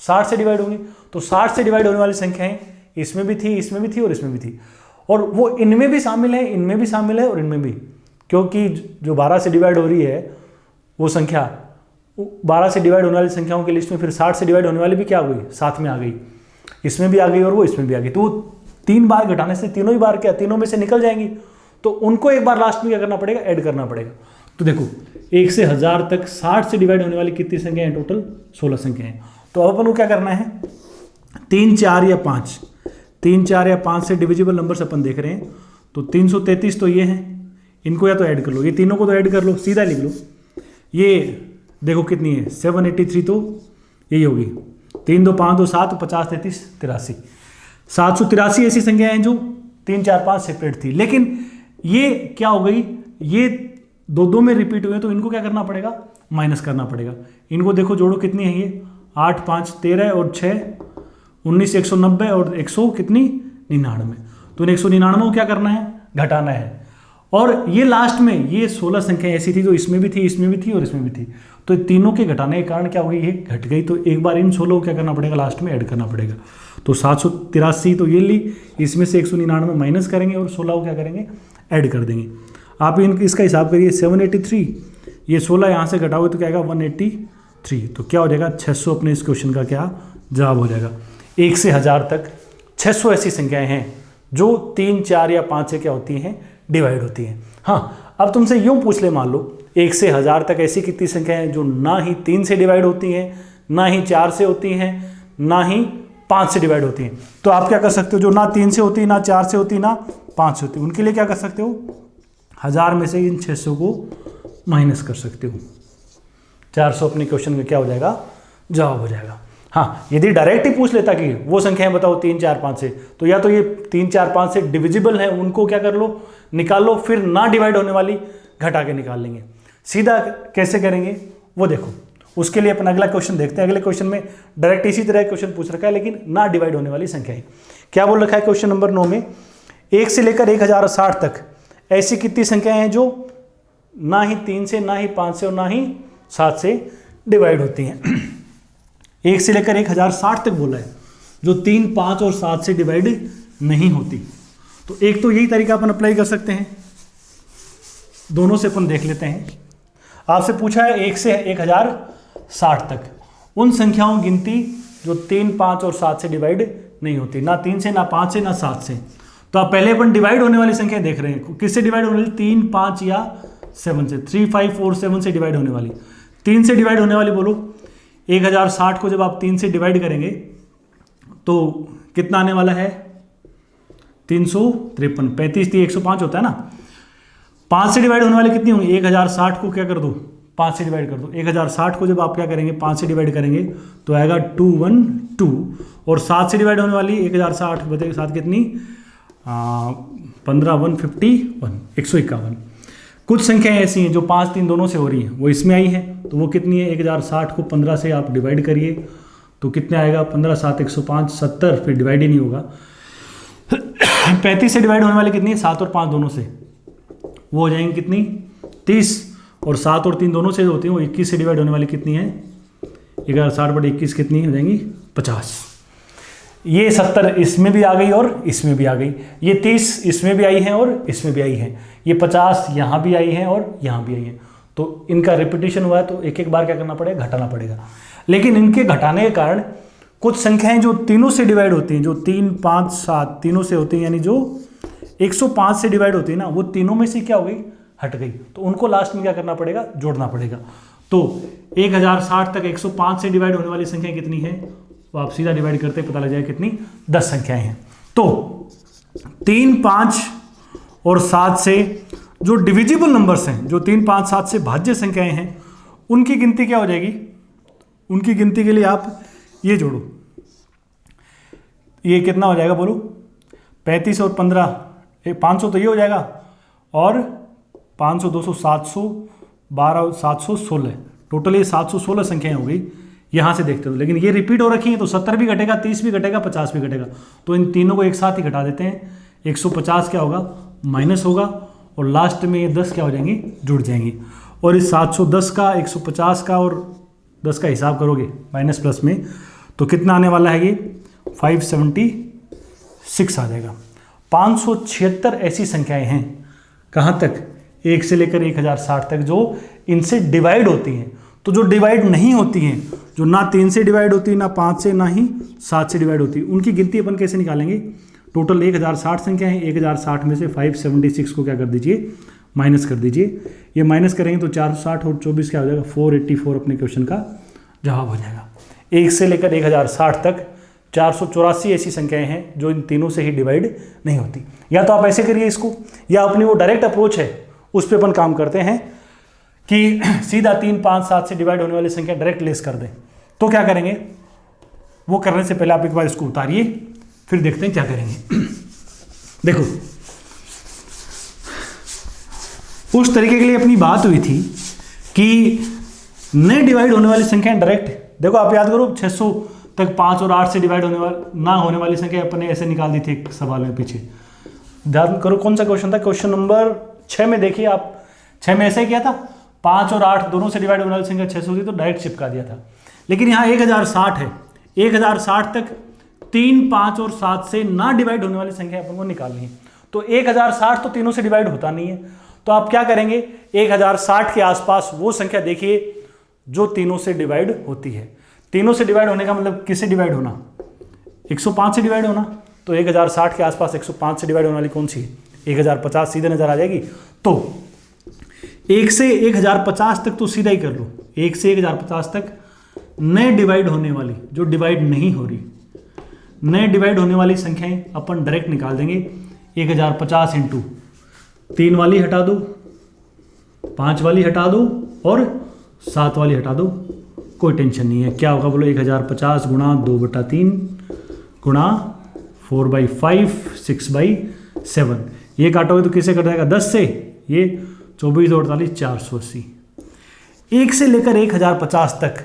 60 से डिवाइड होंगी। तो 60 से डिवाइड होने वाली संख्याएं इसमें भी थी, इसमें भी थी और इसमें भी थी, और वो इनमें भी शामिल है, इनमें भी शामिल है और इनमें भी, क्योंकि जो 12 से डिवाइड हो रही है वो संख्या 12 से डिवाइड होने वाली संख्याओं की लिस्ट में फिर 60 से डिवाइड होने वाली भी क्या हो गई, साथ में आ गई, इसमें भी आ गई और वो इसमें भी आ गई। तो 3 बार घटाने से तीनों ही बार क्या, तीनों में से निकल जाएंगी, तो उनको एक बार लास्ट में क्या करना पड़ेगा, ऐड करना पड़ेगा। तो देखो 1 से 1000 तक 60 से डिवाइड होने वाली कितनी संख्या है, टोटल 16 संख्या है। तो अब अपन को क्या करना है, 3 4 या 5, 3 4 या 5 से डिविजिबल नंबर्स अपन देख रहे हैं, तो 333 तो ये हैं, इनको या तो ऐड कर लो, ये तीनों को तो ऐड कर लो, सीधा लिख लो। ये देखो कितनी है 783, तो यही होगी 3 2 5 2 7 50 33 83, 783 ऐसी संख्या हैं जो 3 4 5 सेपरेट थी, लेकिन ये क्या हो गई, ये दो में रिपीट हुए, तो इनको क्या करना पड़ेगा, माइनस करना पड़ेगा। इनको देखो जोड़ो कितनी है, ये 8 5 13 और 6 19 190 और 100 कितनी 99, तो इन 199 को क्या करना है, घटाना है। और ये लास्ट में ये 16 संख्या ऐसी थी जो इसमें भी थी, इसमें भी थी और इसमें भी थी, तो तीनों के घटाने के कारण क्या हो गई, ये घट गई। तो एक बार इन 16 को क्या करना पड़ेगा, लास्ट में ऐड करना पड़ेगा। तो 783 तो ये ली, इसमें से 199 माइनस करेंगे और 16 को क्या करेंगे, ऐड कर देंगे। आप इसका हिसाब करिए, 783 ये 16 यहाँ से घटाओगे तो क्या आएगा 183, तो क्या हो जाएगा 600 अपने इस क्वेश्चन का क्या जवाब हो जाएगा। 1 से 1000 तक 600 ऐसी संख्याएं हैं जो 3 4 या 5 से क्या होती हैं, डिवाइड होती हैं। हाँ, अब तुमसे यूँ पूछ ले, मान लो 1 से 1000 तक ऐसी कितनी संख्या है जो ना ही 3 से डिवाइड होती हैं, ना ही 4 से होती हैं, ना ही 5 से डिवाइड होती हैं। तो आप क्या कर सकते हो, जो ना 3 से होती, ना 4 से होती, ना 5 से होती, उनके लिए क्या कर सकते हो, 1000 में से इन 600 को माइनस कर सकते हो। 400 अपने क्वेश्चन का क्या हो जाएगा, जवाब हो जाएगा। हाँ, यदि डायरेक्ट ही पूछ लेता कि वो संख्याएं बताओ 3 4 5 से, तो या तो ये 3 4 5 से डिविजिबल है, उनको क्या कर लो, निकाल लो, फिर ना डिवाइड होने वाली घटा के निकाल लेंगे। सीधा कैसे करेंगे वो देखो, उसके लिए अपन अगला क्वेश्चन देखते हैं। अगले क्वेश्चन में डायरेक्ट इसी तरह क्वेश्चन पूछ रखा है, लेकिन ना डिवाइड होने वाली संख्या है। क्या बोल रखा है क्वेश्चन नंबर 9 में, 1 से लेकर 1060 तक ऐसी कितनी संख्याएं हैं जो ना ही 3 से, ना ही 5 से और ना ही 7 से डिवाइड होती हैं। 1 से लेकर 1060 तक बोला है, जो 3 5 और 7 से डिवाइड नहीं होती। तो एक तो यही तरीका अपन अप्लाई कर सकते हैं, दोनों से अपन देख लेते हैं। आपसे पूछा है 1 से 1060 तक उन संख्याओं की गिनती जो 3 5 और 7 से डिवाइड नहीं होती, ना 3 से, ना 5 से, ना 7 से। तो आप पहले अपन डिवाइड होने वाली संख्या देख रहे हैं, किससे डिवाइड होने वाली, 3 5 या 7 से, 3 5 4 7 से डिवाइड होने वाली। 3 से डिवाइड होने वाली बोलो, 1060 को जब आप 3 से डिवाइड करेंगे तो कितना आने वाला है, 353, 35 3 105 होता है ना। 5 से डिवाइड होने वाली कितनी होंगी, 1060 को क्या कर दो, 5 से डिवाइड कर दो। 1060 को जब आप क्या करेंगे, 5 से डिवाइड करेंगे तो आएगा 212, और 7 से डिवाइड होने वाली 1060 बचे 7 कितनी, 15 151 151। कुछ संख्याएं ऐसी हैं जो 5 3 दोनों से हो रही हैं, वो इसमें आई हैं, तो वो कितनी है, 1060 को 15 से आप डिवाइड करिए तो कितने आएगा, 15 7 105 70, फिर डिवाइड ही नहीं होगा। 35 से डिवाइड होने वाली कितनी है, 7 और 5 दोनों से, वो हो जाएंगी कितनी 30, और 7 और 3 दोनों से होती है वो 21 से डिवाइड होने वाली कितनी है, 1060/21 कितनी हो जाएंगी 50। ये 70 इसमें भी आ गई और इसमें भी आ गई, ये 30 इसमें भी आई हैं और इसमें भी आई हैं, ये 50 यहाँ भी आई हैं और यहाँ भी आई हैं। तो इनका रिपीटिशन हुआ है, तो एक एक बार क्या करना पड़ेगा, घटाना पड़ेगा। लेकिन इनके घटाने के कारण कुछ संख्याएं जो तीनों से डिवाइड होती हैं, जो 3, 5, 7 तीनों से होती हैं, यानी जो 105 से डिवाइड होती है ना, वो तीनों में से क्या हो गई, हट गई। तो उनको लास्ट में क्या करना पड़ेगा, जोड़ना पड़ेगा। तो 1060 तक 105 से डिवाइड होने वाली संख्या कितनी है, तो आप सीधा डिवाइड करते पता लग जाएगा कितनी, 10 संख्याएं हैं। तो 3, 5 और 7 से जो डिविजिबल नंबर्स हैं, जो 3, 5, 7 से भाज्य संख्याएं हैं, उनकी गिनती क्या हो जाएगी, उनकी गिनती के लिए आप ये जोड़ो, ये कितना हो जाएगा बोलो, 35 और 15, 500 तो ये हो जाएगा, और 500, 200, 700, 12, 716, टोटल ये 716 संख्याएं हो गई। यहाँ से देखते हो, लेकिन ये रिपीट हो रखी है, तो 70 भी घटेगा, 30 भी घटेगा, 50 भी घटेगा, तो इन तीनों को एक साथ ही घटा देते हैं। 150 क्या होगा, माइनस होगा, और लास्ट में ये 10 क्या हो जाएंगी, जुड़ जाएंगी। और इस 710 का, 150 का और 10 का हिसाब करोगे माइनस प्लस में, तो कितना आने वाला है, ये 576 आ जाएगा। 576 ऐसी संख्याएं हैं, कहाँ तक, 1 से लेकर 1060 तक, जो इनसे डिवाइड होती हैं। तो जो डिवाइड नहीं होती हैं, जो ना 3 से डिवाइड होती है, ना 5 से, ना ही 7 से डिवाइड होती है, उनकी गिनती अपन कैसे निकालेंगे। टोटल 1060 संख्या है, 1060 में से 576 को क्या कर दीजिए, माइनस कर दीजिए। ये माइनस करेंगे तो 460 और 24 क्या हो जाएगा, 484 अपने क्वेश्चन का जवाब हो जाएगा। 1 से लेकर 1060 तक 484 ऐसी संख्याएं हैं जो इन तीनों से ही डिवाइड नहीं होती। या तो आप ऐसे करिए इसको, या अपनी वो डायरेक्ट अप्रोच है उस पर अपन काम करते हैं कि सीधा 3, 5, 7 से डिवाइड होने वाली संख्या डायरेक्ट लेस कर दें। तो क्या करेंगे, वो करने से पहले आप एक बार इसको उतारिए, फिर देखते हैं क्या करेंगे। देखो, उस तरीके के लिए अपनी बात हुई थी कि न डिवाइड होने वाली संख्या डायरेक्ट, देखो आप याद करो 600 तक 5 और 8 से डिवाइड होने वाली ना होने वाली संख्या अपने ऐसे निकाल दी थी एक सवाल में पीछे। ध्यान करो कौन सा क्वेश्चन था, क्वेश्चन नंबर 6 में देखिए आप, 6 में ऐसा ही किया था, 5 और 8 दोनों से डिवाइड होने वाली संख्या 600 थी तो डायरेक्ट चिपका दिया था। लेकिन यहाँ 1060 है, 1060 तक 3, 5 और 7 से ना डिवाइड होने वाली संख्या अपन को निकालनी है। तो 1060 तो तीनों से डिवाइड होता नहीं है, तो आप क्या करेंगे, 1060 के आसपास वो संख्या देखिए जो तीनों से डिवाइड होती है। तीनों से डिवाइड होने का मतलब किससे डिवाइड होना, 105 से डिवाइड होना। तो 1060 के आसपास 105 से डिवाइड होने वाली कौन सी है, 1050 सीधे नजर आ जाएगी। तो 1 से 1050 तक तो सीधा ही कर लो, 1 से 1050 तक न डिवाइड होने वाली, जो डिवाइड नहीं हो रही, न डिवाइड होने वाली संख्याएं अपन डायरेक्ट निकाल देंगे। 1050 इंटू 3 वाली हटा दो, 5 वाली हटा दो और 7 वाली हटा दो, कोई टेंशन नहीं है। क्या होगा बोलो, 1050 गुणा 2/3 गुणा 4/5 6/7, ये काटोगे तो किससे कट जाएगा, 10 से, ये 24 और 48 480। 1 से लेकर 1050 तक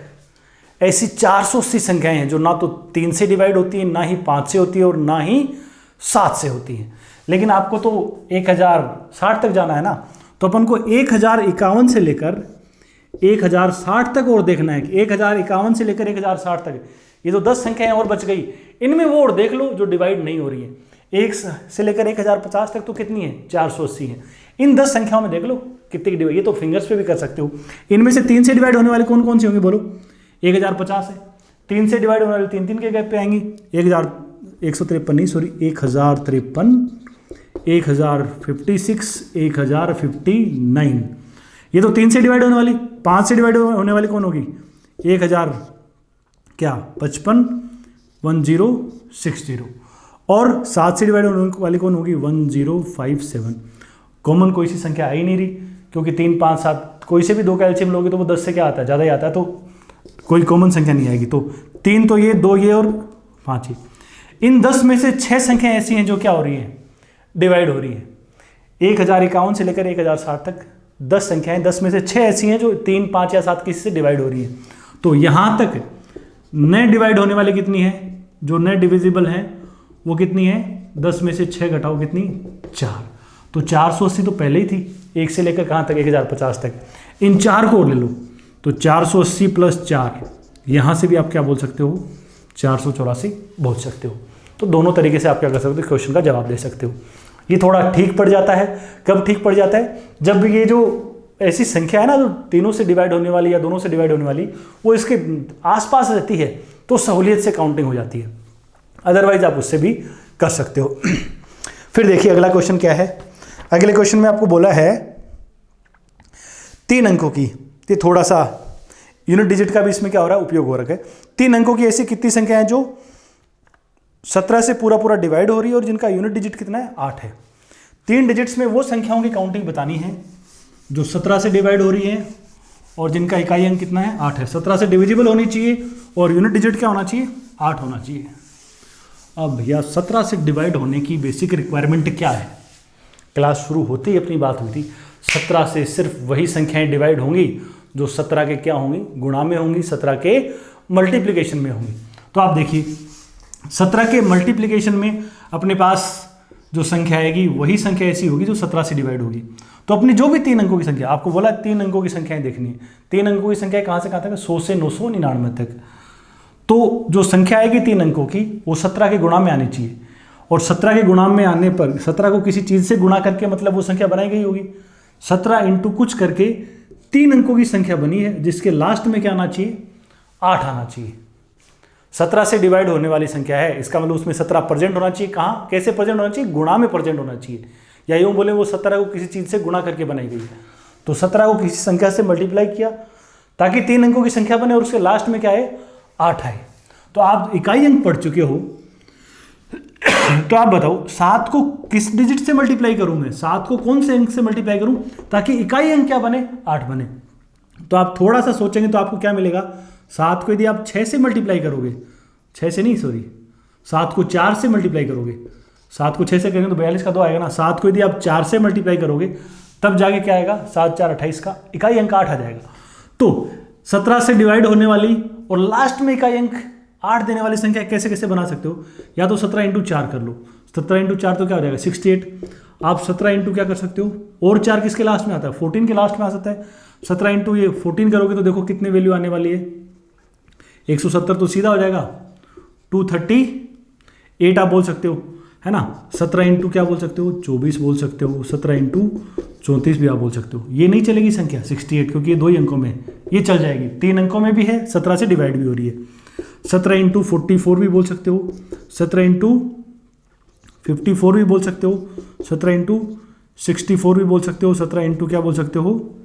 ऐसी 480 संख्याएं हैं जो ना तो 3 से डिवाइड होती हैं, ना ही 5 से होती है और ना ही 7 से होती हैं। लेकिन आपको तो 1060 तक जाना है ना, तो अपन को 1051 से लेकर 1060 तक और देखना है कि 1051 से लेकर 1060 तक ये तो 10 संख्याएं और बच गई, इनमें वो और देख लो जो डिवाइड नहीं हो रही है। 1 से लेकर 1050 तक तो कितनी है, 480 है। इन 10 संख्याओं में देख लो कितनी डिवाइड, ये तो फिंगर्स पे भी कर सकते हो। इनमें से 3 से डिवाइड होने वाले कौन कौन से होंगे बोलो, 1050 है, 3 से डिवाइड होने वाले 3 के गैप पे आएंगी, 1153 नहीं सॉरी 1053, 1056, 1059, ये तो 3 से डिवाइड होने वाली। 5 से डिवाइड होने वाली कौन होगी, 1000 क्या 55, 1060, और 7 से डिवाइड होने वाली कौन होगी, 1057। कॉमन कोई सी संख्या आ ही नहीं रही, क्योंकि 3, 5, 7 कोई से भी 2 का एलसीएम लोगे तो वो 10 से क्या आता है, ज़्यादा ही आता है, तो कोई कॉमन संख्या नहीं आएगी। तो 3 तो ये, 2 ये और 5 ही। इन 10 में से 6 संख्याएं ऐसी हैं जो क्या हो रही हैं, डिवाइड हो रही हैं। 1051 से लेकर 1060 तक 10 संख्याएं, 10 में से 6 ऐसी हैं जो 3, 5 या 7 किसी से डिवाइड हो रही हैं। तो यहाँ तक न डिवाइड होने वाली कितनी है, जो न डिविजिबल है वो कितनी है, 10 में से 6 घटाओ कितनी, 4। तो 480 तो पहले ही थी, 1 से लेकर कहाँ तक, 1050 तक। इन 4 को ले लो, तो 480 + 4, यहाँ से भी आप क्या बोल सकते हो, 484 बोल सकते हो। तो दोनों तरीके से आप क्या कर सकते हो, क्वेश्चन का जवाब दे सकते हो। ये थोड़ा ठीक पड़ जाता है, कब ठीक पड़ जाता है, जब ये जो ऐसी संख्या है ना जो तीनों से डिवाइड होने वाली या दोनों से डिवाइड होने वाली, वो इसके आसपास रहती है, तो सहूलियत से काउंटिंग हो जाती है, अदरवाइज आप उससे भी कर सकते हो। फिर देखिए अगला क्वेश्चन क्या है। अगले क्वेश्चन में आपको बोला है 3 अंकों की, ये थोड़ा सा यूनिट डिजिट का भी इसमें क्या हो रहा है, उपयोग हो रखा है। 3 अंकों की ऐसी कितनी संख्या है जो 17 से पूरा पूरा डिवाइड हो रही है और जिनका यूनिट डिजिट कितना है, 8 है। 3 डिजिट्स में वो संख्याओं की काउंटिंग बतानी है जो 17 से डिवाइड हो रही है और जिनका इकाई अंक कितना है, 8 है। 17 से डिविजिबल होनी चाहिए और यूनिट डिजिट क्या होना चाहिए, 8 होना चाहिए। अब भैया 17 से डिवाइड होने की बेसिक रिक्वायरमेंट क्या है, क्लास शुरू होते ही अपनी बात हुई थी। 17 से सिर्फ वही संख्याएं डिवाइड होंगी जो 17 के क्या होंगी, गुणा में होंगी, 17 के मल्टीप्लिकेशन में होंगी। तो आप देखिए 17 के मल्टीप्लिकेशन में अपने पास जो संख्या आएगी वही संख्या ऐसी होगी जो 17 से डिवाइड होगी। तो अपनी जो भी 3 अंकों की संख्या, आपको बोला 3 अंकों की संख्याएं देखनी है। 3 अंकों की संख्या कहाँ से कहाँ तक, 100 से 999 तक। तो जो संख्या आएगी 3 अंकों की वो 17 के गुणा में आनी चाहिए और 17 के गुणा में आने पर 17 को किसी चीज़ से गुणा करके मतलब वो संख्या बनाई गई होगी। 17 इंटू कुछ करके 3 अंकों की संख्या बनी है जिसके लास्ट में क्या आना चाहिए, 8 आना चाहिए। 17 से डिवाइड होने वाली संख्या है, इसका मतलब उसमें 17 प्रेजेंट होना चाहिए। कहाँ, कैसे प्रेजेंट होना चाहिए, गुणा में प्रेजेंट होना चाहिए, या यूँ बोले वो 17 को किसी चीज़ से गुणा करके बनाई गई है। तो 17 को किसी संख्या से मल्टीप्लाई किया ताकि 3 अंकों की संख्या बने और उसके लास्ट में क्या है, 8 आए। तो आप इकाई अंक पढ़ चुके हो, तो आप बताओ 7 को किस डिजिट से मल्टीप्लाई करूं मैं, 7 को कौन से अंक से मल्टीप्लाई करूं ताकि इकाई अंक क्या बने, 8 बने। तो आप थोड़ा सा सोचेंगे तो आपको क्या मिलेगा, 7 को यदि आप 6 से मल्टीप्लाई करोगे, 6 से नहीं सॉरी 7 को 4 से मल्टीप्लाई करोगे, 7 को 6 से करेंगे तो 42 का 2 आएगा ना। 7 को यदि आप 4 से मल्टीप्लाई करोगे तब जाके क्या आएगा, 7 4 28 का इकाई अंक 8 आ जाएगा। तो 17 से डिवाइड होने वाली और लास्ट में इकाई अंक 8 देने वाली संख्या कैसे कैसे बना सकते हो, या तो 17 इंटू 4 कर लो। 17 इंटू 4 तो क्या हो जाएगा, 68। आप 17 इंटू क्या कर सकते हो, और 4 किसके लास्ट में आता है, 14 के लास्ट में आ सकता है। 17 इंटू ये 14 करोगे तो देखो कितनी वैल्यू आने वाली है, 170 तो सीधा हो जाएगा, 238 आप बोल सकते हो, है ना। 17 इंटू क्या बोल सकते हो, 24 बोल सकते हो। 17 इंटू 34 भी आप बोल सकते हो। ये नहीं चलेगी संख्या 68 क्योंकि ये 2 ही अंकों में है, ये चल जाएगी। 3 अंकों में भी है, 17 से डिवाइड भी हो रही है। 17 इंटू 44 भी बोल सकते हो, 17 इंटू 54 भी बोल सकते हो, 17 इंटू 64 भी बोल सकते हो, 17 इंटू क्या बोल सकते हो,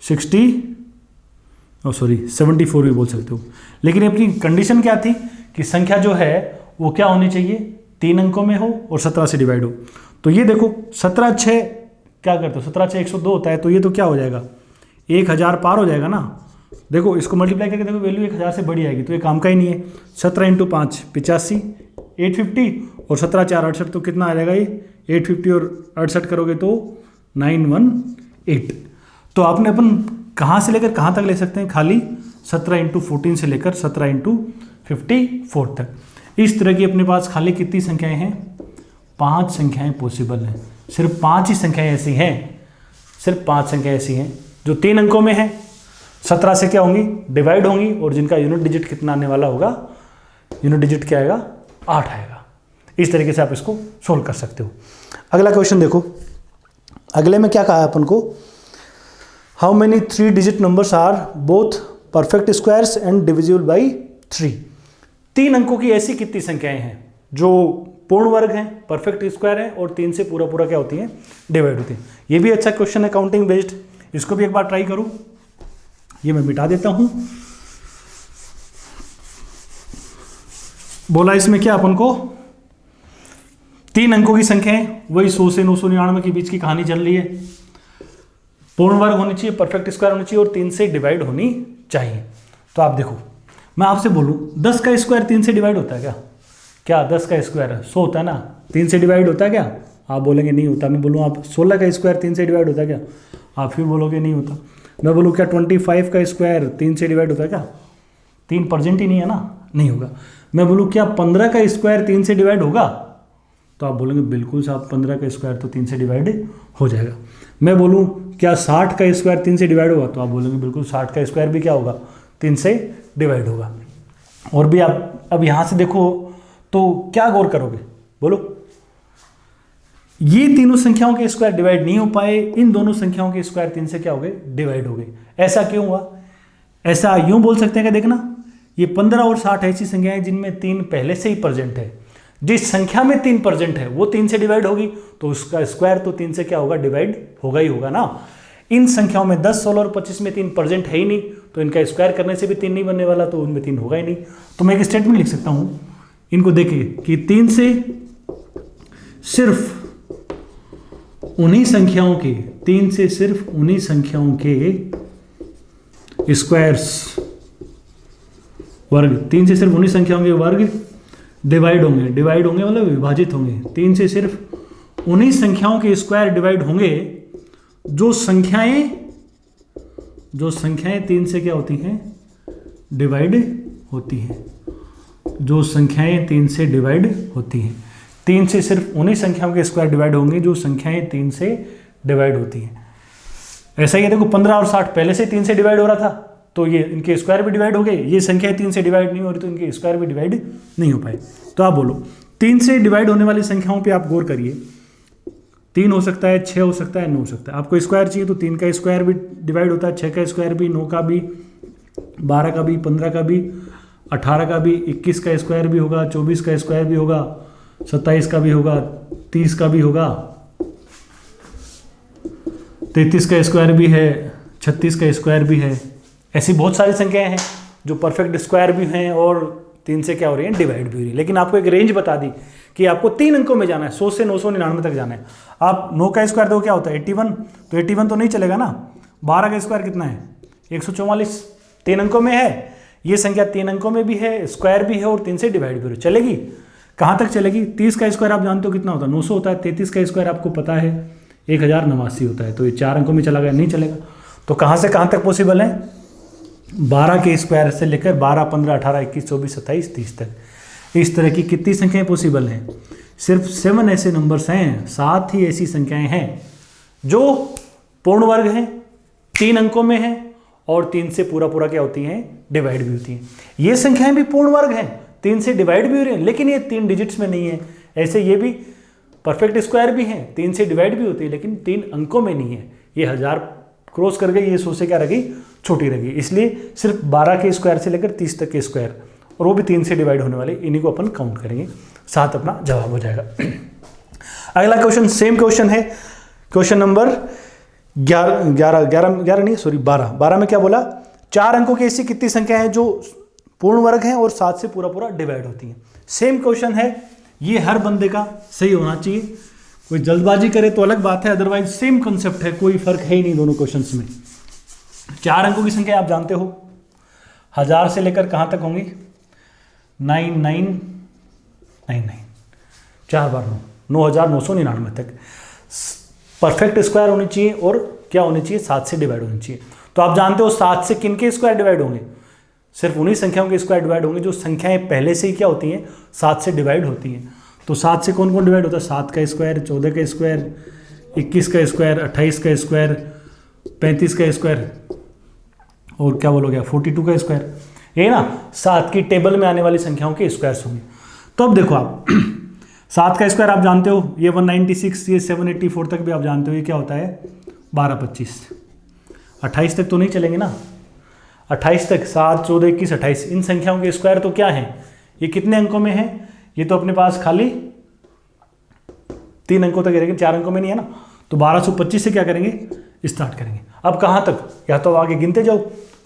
74 भी बोल सकते हो। लेकिन अपनी कंडीशन क्या थी कि संख्या जो है वो क्या होनी चाहिए, 3 अंकों में हो और 17 से डिवाइड हो। तो ये देखो 17 6 क्या करते हो, 17 6 102 होता है, तो ये तो क्या हो जाएगा, 1000 पार हो जाएगा ना। देखो इसको मल्टीप्लाई करके देखो वैल्यू 1000 से बड़ी आएगी, तो ये काम का ही नहीं है। 17 इंटू 5 85 850 और 17 4 68, तो कितना आ जाएगा ये 850 और 68 करोगे तो 918। तो आपने अपन कहाँ से लेकर कहाँ तक ले सकते हैं, खाली 17 इंटू 14 से लेकर 17 इंटू 54 तक। इस तरह की अपने पास खाली कितनी संख्याएं हैं, 5 संख्याएं पॉसिबल हैं। सिर्फ 5 ही संख्याएं ऐसी हैं, सिर्फ 5 संख्याएं ऐसी हैं जो 3 अंकों में है, 17 से क्या होंगी, डिवाइड होंगी और जिनका यूनिट डिजिट कितना आने वाला होगा, यूनिट डिजिट क्या आएगा, 8 आएगा। इस तरीके से आप इसको सोल्व कर सकते हो। अगला क्वेश्चन देखो, अगले में क्या कहा है अपन को, how many 3 digit numbers are both perfect squares and divisible by 3। 3 अंकों की ऐसी कितनी संख्याएं हैं जो पूर्ण वर्ग हैं, परफेक्ट स्क्वायर हैं और 3 से पूरा पूरा क्या होती हैं, डिवाइड होती हैं। ये भी अच्छा क्वेश्चन है काउंटिंग बेस्ड, इसको भी एक बार ट्राई करूं। ये मैं मिटा देता हूं। बोला इसमें क्या अपन को, 3 अंकों की संख्या है, वही 100 से 999 के बीच की कहानी चल रही है। पूर्ण वर्ग होनी चाहिए, परफेक्ट स्क्वायर होनी चाहिए और 3 से डिवाइड होनी चाहिए। तो आप देखो, मैं आपसे बोलूं 10 का स्क्वायर 3 से डिवाइड होता है क्या, क्या 10 का स्क्वायर 100 होता है ना, 3 से डिवाइड होता है क्या, आप बोलेंगे नहीं होता। मैं बोलूँ आप 16 का स्क्वायर 3 से डिवाइड होता है क्या, आप फिर बोलोगे नहीं होता। मैं बोलूँ क्या 25 का स्क्वायर 3 से डिवाइड होता है क्या, 3 परसेंट ही नहीं है ना, नहीं होगा। मैं बोलूँ क्या 15 का स्क्वायर 3 से डिवाइड होगा, तो आप बोलेंगे बिल्कुल साहब 15 का स्क्वायर तो 3 से डिवाइड हो जाएगा। मैं बोलूँ क्या 60 का स्क्वायर 3 से डिवाइड होगा, तो आप बोलेंगे बिल्कुल 60 का स्क्वायर भी क्या होगा, 3 से डिवाइड होगा। और भी आप अब यहाँ से देखो तो क्या गौर करोगे, बोलो। ये तीनों संख्याओं के स्क्वायर डिवाइड नहीं हो पाए, इन दोनों संख्याओं के स्क्वायर 3 से क्या हो गए, डिवाइड हो गए। ऐसा क्यों हुआ, ऐसा यूं बोल सकते हैं कि देखना ये 15 और 60 ऐसी संख्याएं जिनमें 3 पहले से ही प्रेजेंट है। जिस संख्या में 3 प्रेजेंट है वो 3 से डिवाइड होगी, तो उसका स्क्वायर तो 3 से क्या होगा, डिवाइड होगा ही होगा ना। इन संख्याओं में 10, 16 और 25 में 3 प्रेजेंट है ही नहीं, तो इनका स्क्वायर करने से भी 3 नहीं बनने वाला, तो उनमें 3 होगा ही नहीं। तो मैं एक स्टेटमेंट लिख सकता हूं, इनको देखिए कि 3 से सिर्फ उन्हीं संख्याओं के, 3 से सिर्फ उन्हीं संख्याओं के स्क्वायर्स वर्ग, 3 से सिर्फ उन्हीं संख्याओं के वर्ग डिवाइड होंगे। डिवाइड होंगे मतलब विभाजित होंगे। 3 से सिर्फ उन्हीं संख्याओं के स्क्वायर डिवाइड होंगे जो संख्याएं 3 से क्या होती हैं, डिवाइड होती हैं। जो संख्याएं 3 से डिवाइड होती हैं, 3 से सिर्फ उन्हीं संख्याओं के स्क्वायर डिवाइड होंगे जो संख्याएं 3 से डिवाइड होती हैं। ऐसा ही है, देखो 15 और 60 पहले से 3 से डिवाइड हो रहा था, तो ये इनके स्क्वायर भी डिवाइड हो गए। ये संख्याएं 3 से डिवाइड नहीं हो रही, तो इनके स्क्वायर भी डिवाइड नहीं हो पाए। तो आप बोलो 3 से डिवाइड होने वाली संख्याओं पे आप गौर करिए। 3 हो सकता है, 6 हो सकता है, 9 हो सकता है। आपको स्क्वायर चाहिए तो 3 का स्क्वायर भी डिवाइड होता है, 6 का स्क्वायर भी, 9 का भी, 12 का भी, 15 का भी, 18 का भी, 21 का स्क्वायर भी होगा, 24 का स्क्वायर भी होगा, 27 का भी होगा, 30 का भी होगा, 33 का स्क्वायर भी है, 36 का स्क्वायर भी है। ऐसी बहुत सारी संख्याएं हैं जो परफेक्ट स्क्वायर भी हैं और 3 से क्या हो रही है, डिवाइड भी हो रही है। लेकिन आपको एक रेंज बता दी कि आपको 3 अंकों में जाना है, 100 से 999 तक जाना है। आप 9 का स्क्वायर दो क्या होता है, 81, तो 81 तो नहीं चलेगा ना। 12 का स्क्वायर कितना है, 144, 3 अंकों में है। ये संख्या 3 अंकों में भी है, स्क्वायर भी है और 3 से डिवाइड भी हो रही है। चलेगी, कहाँ तक चलेगी। 30 का स्क्वायर आप जानते हो कितना होता है, 900 होता है। 33 का स्क्वायर आपको पता है 1089 होता है, तो ये 4 अंकों में चला गया, नहीं चलेगा। तो कहाँ से कहाँ तक पॉसिबल है, 12 के स्क्वायर से लेकर 12, 15, 18, 21, 24, 27, 30 तक। इस तरह की कितनी संख्याएं पॉसिबल हैं, सिर्फ 7 ऐसे नंबर्स हैं, 7 ही ऐसी संख्याएं हैं जो पूर्ण वर्ग हैं, 3 अंकों में हैं और 3 से पूरा पूरा क्या होती हैं, डिवाइड भी होती हैं। ये संख्याएं भी पूर्ण वर्ग हैं, 3 से डिवाइड भी हो रही हैं, लेकिन ये 3 डिजिट्स में नहीं है। ऐसे ये भी परफेक्ट स्क्वायर भी हैं, 3 से डिवाइड भी होती है, लेकिन 3 अंकों में नहीं है। ये 1000 क्रॉस कर गई, ये 100 से क्या रही, छोटी रही। इसलिए सिर्फ 12 के स्क्वायर से लेकर 30 तक के स्क्वायर, और वो भी 3 से डिवाइड होने वाले, इन्हीं को अपन काउंट करेंगे, 7 अपना जवाब हो जाएगा। अगला क्वेश्चन सेम क्वेश्चन है, क्वेश्चन नंबर 12 में क्या बोला, 4 अंकों की ऐसी कितनी संख्या है जो पूर्ण वर्ग हैं और 7 से पूरा पूरा डिवाइड होती हैं। सेम क्वेश्चन है, ये हर बंदे का सही होना चाहिए। कोई जल्दबाजी करे तो अलग बात है, अदरवाइज सेम कंसेप्ट है, कोई फर्क है ही नहीं दोनों क्वेश्चंस में। 4 अंकों की संख्या आप जानते हो, 1000 से लेकर कहां तक होंगी, 9999, 4 बार 9, 9999 तक। परफेक्ट स्क्वायर होनी चाहिए और क्या होनी चाहिए, 7 से डिवाइड होनी चाहिए। तो आप जानते हो 7 से किन के स्क्वायर डिवाइड होंगे, सिर्फ उन्हीं संख्याओं के स्क्वायर डिवाइड होंगे जो संख्याएं पहले से ही क्या होती हैं, 7 से डिवाइड होती हैं। तो 7 से कौन कौन डिवाइड होता है, 7 का स्क्वायर, 14 का स्क्वायर, 21 का स्क्वायर, 28 का स्क्वायर, 35 का स्क्वायर और क्या बोलोगे 42 का स्क्वायर। ये ना 7 की टेबल में आने वाली संख्याओं के स्क्वायर्स होंगे। तो अब देखो आप 7 का स्क्वायर आप जानते हो, ये 196, ये 784 तक भी आप जानते हो, ये क्या होता है 1225। 28 तक तो नहीं चलेंगे ना, 28 तक 7, 14, 21, 28, इन संख्याओं के स्क्वायर तो क्या है, ये कितने अंकों में है, ये तो अपने पास खाली 3 अंकों तक है, लेकिन 4 अंकों में नहीं है ना। तो 1225 से क्या करेंगे, स्टार्ट करेंगे। अब कहाँ तक, या तो आगे गिनते जाओ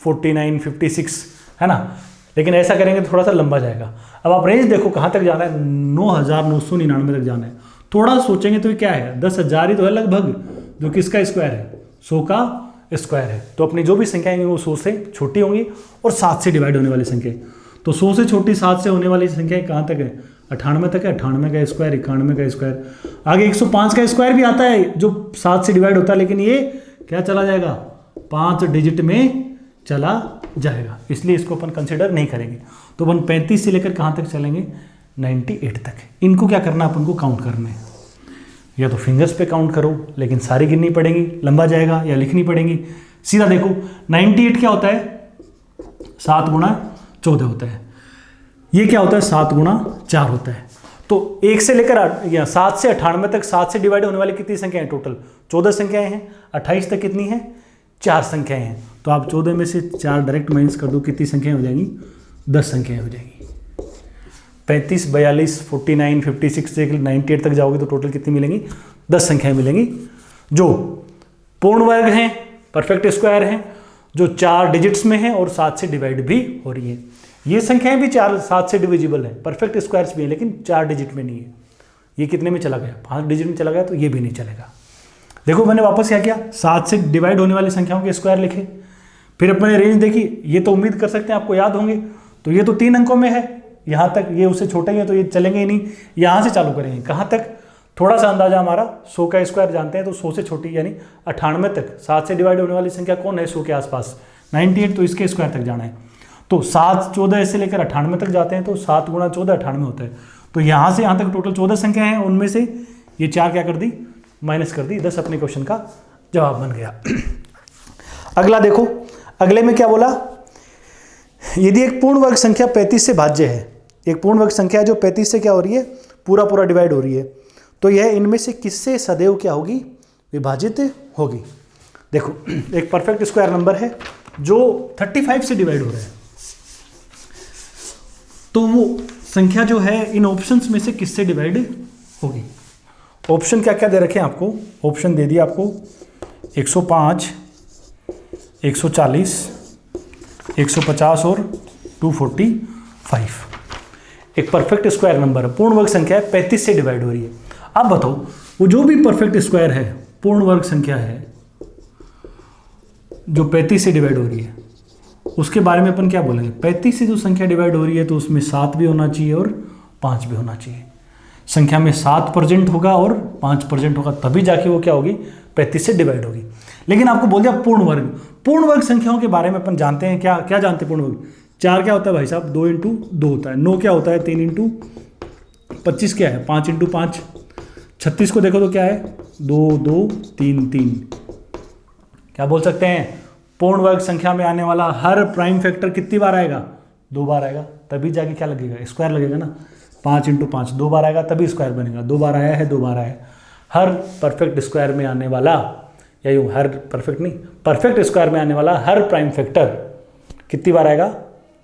49, 56 है ना, लेकिन ऐसा करेंगे तो थोड़ा सा लंबा जाएगा। अब आप रेंज देखो कहाँ तक जाना है, 9999 तक जाना है। थोड़ा सोचेंगे तो ये क्या है, 10,000 ही तो है लगभग, जो किसका स्क्वायर है, 100 का स्क्वायर है। तो अपनी जो भी संख्याएं वो 100 से छोटी होंगी और 7 से डिवाइड होने वाली संख्या, तो 100 से छोटी 7 से होने वाली संख्या कहाँ तक है, 98 तक है। 98 का स्क्वायर, 91 का स्क्वायर, आगे 105 का स्क्वायर भी आता है जो 7 से डिवाइड होता है, लेकिन ये क्या चला जाएगा, 5 डिजिट में चला जाएगा, इसलिए इसको अपन कंसिडर नहीं करेंगे। तो अपन 35 से लेकर कहाँ तक चलेंगे, 98 तक। इनको क्या करना, अपन को काउंट करना है, या तो फिंगर्स पे काउंट करो, लेकिन सारी गिननी पड़ेगी, लंबा जाएगा, या लिखनी पड़ेगी। सीधा देखो 98 क्या होता है, 7 गुणा 14 होता है। ये क्या होता है, 7 गुणा 4 होता है। तो 1 से लेकर 7 से 98 तक 7 से डिवाइड होने वाली कितनी संख्याएं, टोटल 14 संख्याएं हैं। 28 तक कितनी है, 4 संख्याएं हैं। तो आप 14 में से 4 डायरेक्ट माइनस कर दो, कितनी संख्याएं हो जाएंगी, 10 संख्याएं हो जाएंगी। 35, 42, 49, 56 से 98 तक जाओगे तो टोटल कितनी मिलेंगी? 10 संख्याएं मिलेंगी जो पूर्ण वर्ग हैं, परफेक्ट स्क्वायर हैं, जो 4 डिजिट्स में हैं और 7 से डिवाइड भी हो रही है। ये संख्याएं भी 7 से डिविजिबल है, परफेक्ट स्क्वायर्स भी है, लेकिन 4 डिजिट में नहीं है। ये कितने में चला गया? 5 डिजिट में चला गया, तो ये भी नहीं चलेगा। देखो मैंने वापस क्या किया, 7 से डिवाइड होने वाली संख्याओं के स्क्वायर लिखे, फिर अपने रेंज देखी। ये तो उम्मीद कर सकते हैं आपको याद होंगे, तो ये तो 3 अंकों में है, यहाँ तक ये उससे छोटे ही है तो ये चलेंगे ही नहीं। यहाँ से चालू करेंगे, कहाँ तक? थोड़ा सा अंदाजा हमारा 100 का स्क्वायर जानते हैं, तो 100 से छोटी यानी 98 तक। 7 से डिवाइड होने वाली संख्या कौन है 100 के आसपास? 98, तो इसके स्क्वायर तक जाना है। तो 7, 14 से लेकर 98 तक जाते हैं, तो 7 गुणा 14 98 होता है। तो यहाँ से यहाँ तक टोटल 14 संख्या हैं, उनमें से ये 4 क्या कर दी? माइनस कर दी। 10 अपने क्वेश्चन का जवाब बन गया। अगला देखो, अगले में क्या बोला? यदि एक पूर्ण वर्ग संख्या 35 से भाज्य है, एक पूर्ण वर्ग संख्या जो 35 से क्या हो रही है? पूरा डिवाइड हो रही है, तो यह इनमें से किससे सदैव क्या होगी? विभाजित होगी। देखो एक परफेक्ट स्क्वायर नंबर है जो 35 से डिवाइड हो रहा है, तो वो संख्या जो है इन ऑप्शंस में से किससे डिवाइड होगी? ऑप्शन क्या क्या दे रखे हैं आपको? ऑप्शन दे दिया आपको 105, 140, 150 और 245। एक परफेक्ट स्क्वायर नंबर है, पूर्ण वर्ग संख्या है, 35 से डिवाइड हो रही है। अब बताओ वो जो भी परफेक्ट स्क्वायर है, पूर्ण वर्ग संख्या है जो 35 से डिवाइड हो रही है, उसके बारे में अपन क्या बोलेंगे? 35 से जो संख्या डिवाइड हो रही है तो उसमें 7 भी होना चाहिए और 5 भी होना चाहिए। संख्या में 7% होगा और 5% होगा, तभी जाके वो क्या होगी? 35 से डिवाइड होगी। लेकिन आपको बोल दिया पूर्ण वर्ग। पूर्ण वर्ग संख्याओं के बारे में अपन जानते हैं, क्या क्या जानते हैं? पूर्ण वर्ग 4 क्या होता है भाई साहब? 2 × 2 होता है। 9 क्या होता है? 3 × 25 क्या है? 5 × 5। 36 को देखो तो क्या है? 2 2 3 3। क्या बोल सकते हैं? पूर्ण वर्ग संख्या में आने वाला हर प्राइम फैक्टर कितनी बार आएगा? 2 बार आएगा, तभी जाके क्या लगेगा? स्क्वायर लगेगा ना। 5 × 5 2 बार आएगा तभी स्क्वायर बनेगा। 2 बार आया है, 2 बार आया है। हर परफेक्ट स्क्वायर में आने वाला, या यूँ हर परफेक्ट नहीं, परफेक्ट स्क्वायर में आने वाला हर प्राइम फैक्टर कितनी बार आएगा?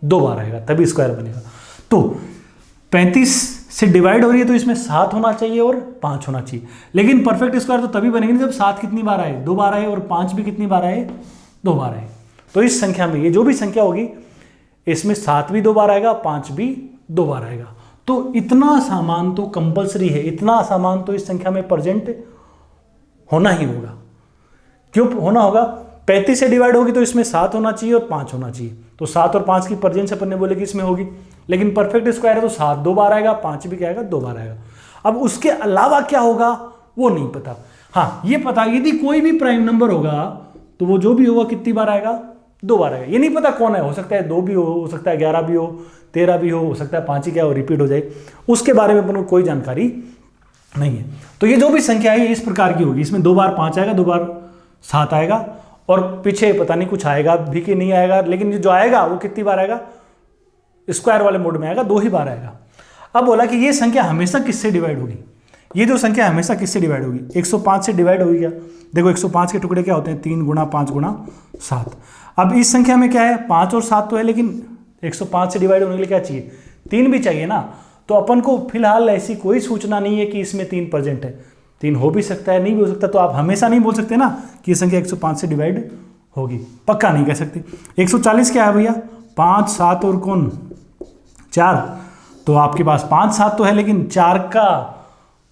2 बार आएगा, तभी स्क्वायर बनेगा। तो 35 से डिवाइड हो रही है तो इसमें 7 होना चाहिए और 5 होना चाहिए। लेकिन परफेक्ट स्क्वायर तो तभी बनेगी जब 7 कितनी बार आए? 2 बार आए, और 5 भी कितनी बार आए? 2 बार आए। तो इस संख्या में ये जो भी संख्या होगी इसमें 7 भी 2 बार आएगा, 5 भी 2 बार आएगा। तो इतना सामान तो कंपलसरी है, इतना सामान तो इस संख्या में प्रेजेंट होना ही होगा। क्यों होना होगा? 35 से डिवाइड होगी तो इसमें 7 होना चाहिए और 5 होना चाहिए। तो 7 और 5 की प्रेजेंस अपन ने बोले कि इसमें होगी। लेकिन परफेक्ट स्क्वायर है तो 7 2 बार आएगा, 5 भी क्या आएगा? 2 बार आएगा। अब उसके अलावा क्या होगा वो नहीं पता। हाँ ये पता, यदि कोई भी प्राइम नंबर होगा तो वो जो भी होगा कितनी बार आएगा? 2 बार आएगा। ये नहीं पता कौन है, हो सकता है 2 भी हो सकता है 11 भी हो, 13 भी हो सकता है 5 ही क्या हो, रिपीट हो जाए। उसके बारे में अपन को कोई जानकारी नहीं है। तो ये जो भी संख्या है इस प्रकार की होगी। इसमें 2 बार 5 आएगा, 2 बार 7 आएगा, और पीछे पता नहीं कुछ आएगा भी कि नहीं आएगा। लेकिन जो आएगा वो कितनी बार आएगा? स्क्वायर वाले मोड में आएगा, 2 ही बार आएगा। अब बोला कि ये संख्या हमेशा किससे डिवाइड होगी? ये जो संख्या हमेशा किससे डिवाइड होगी? 105 से डिवाइड होगी क्या? देखो 105 के टुकड़े क्या होते हैं? 3 × 5 × 7। अब इस संख्या में क्या है? 5 और 7 तो है, लेकिन 105 से डिवाइड होने के लिए क्या चाहिए? 3 भी चाहिए ना। तो अपन को फिलहाल ऐसी कोई सूचना नहीं है कि इसमें 3 प्रेजेंट है। 3 हो भी सकता है, नहीं भी हो सकता। तो आप हमेशा नहीं बोल सकते ना कि ये संख्या 105 से डिवाइड होगी, पक्का नहीं कह सकते। 140 क्या है भैया? 5 7 और कौन? 4। तो आपके पास 5 7 तो है, लेकिन 4 का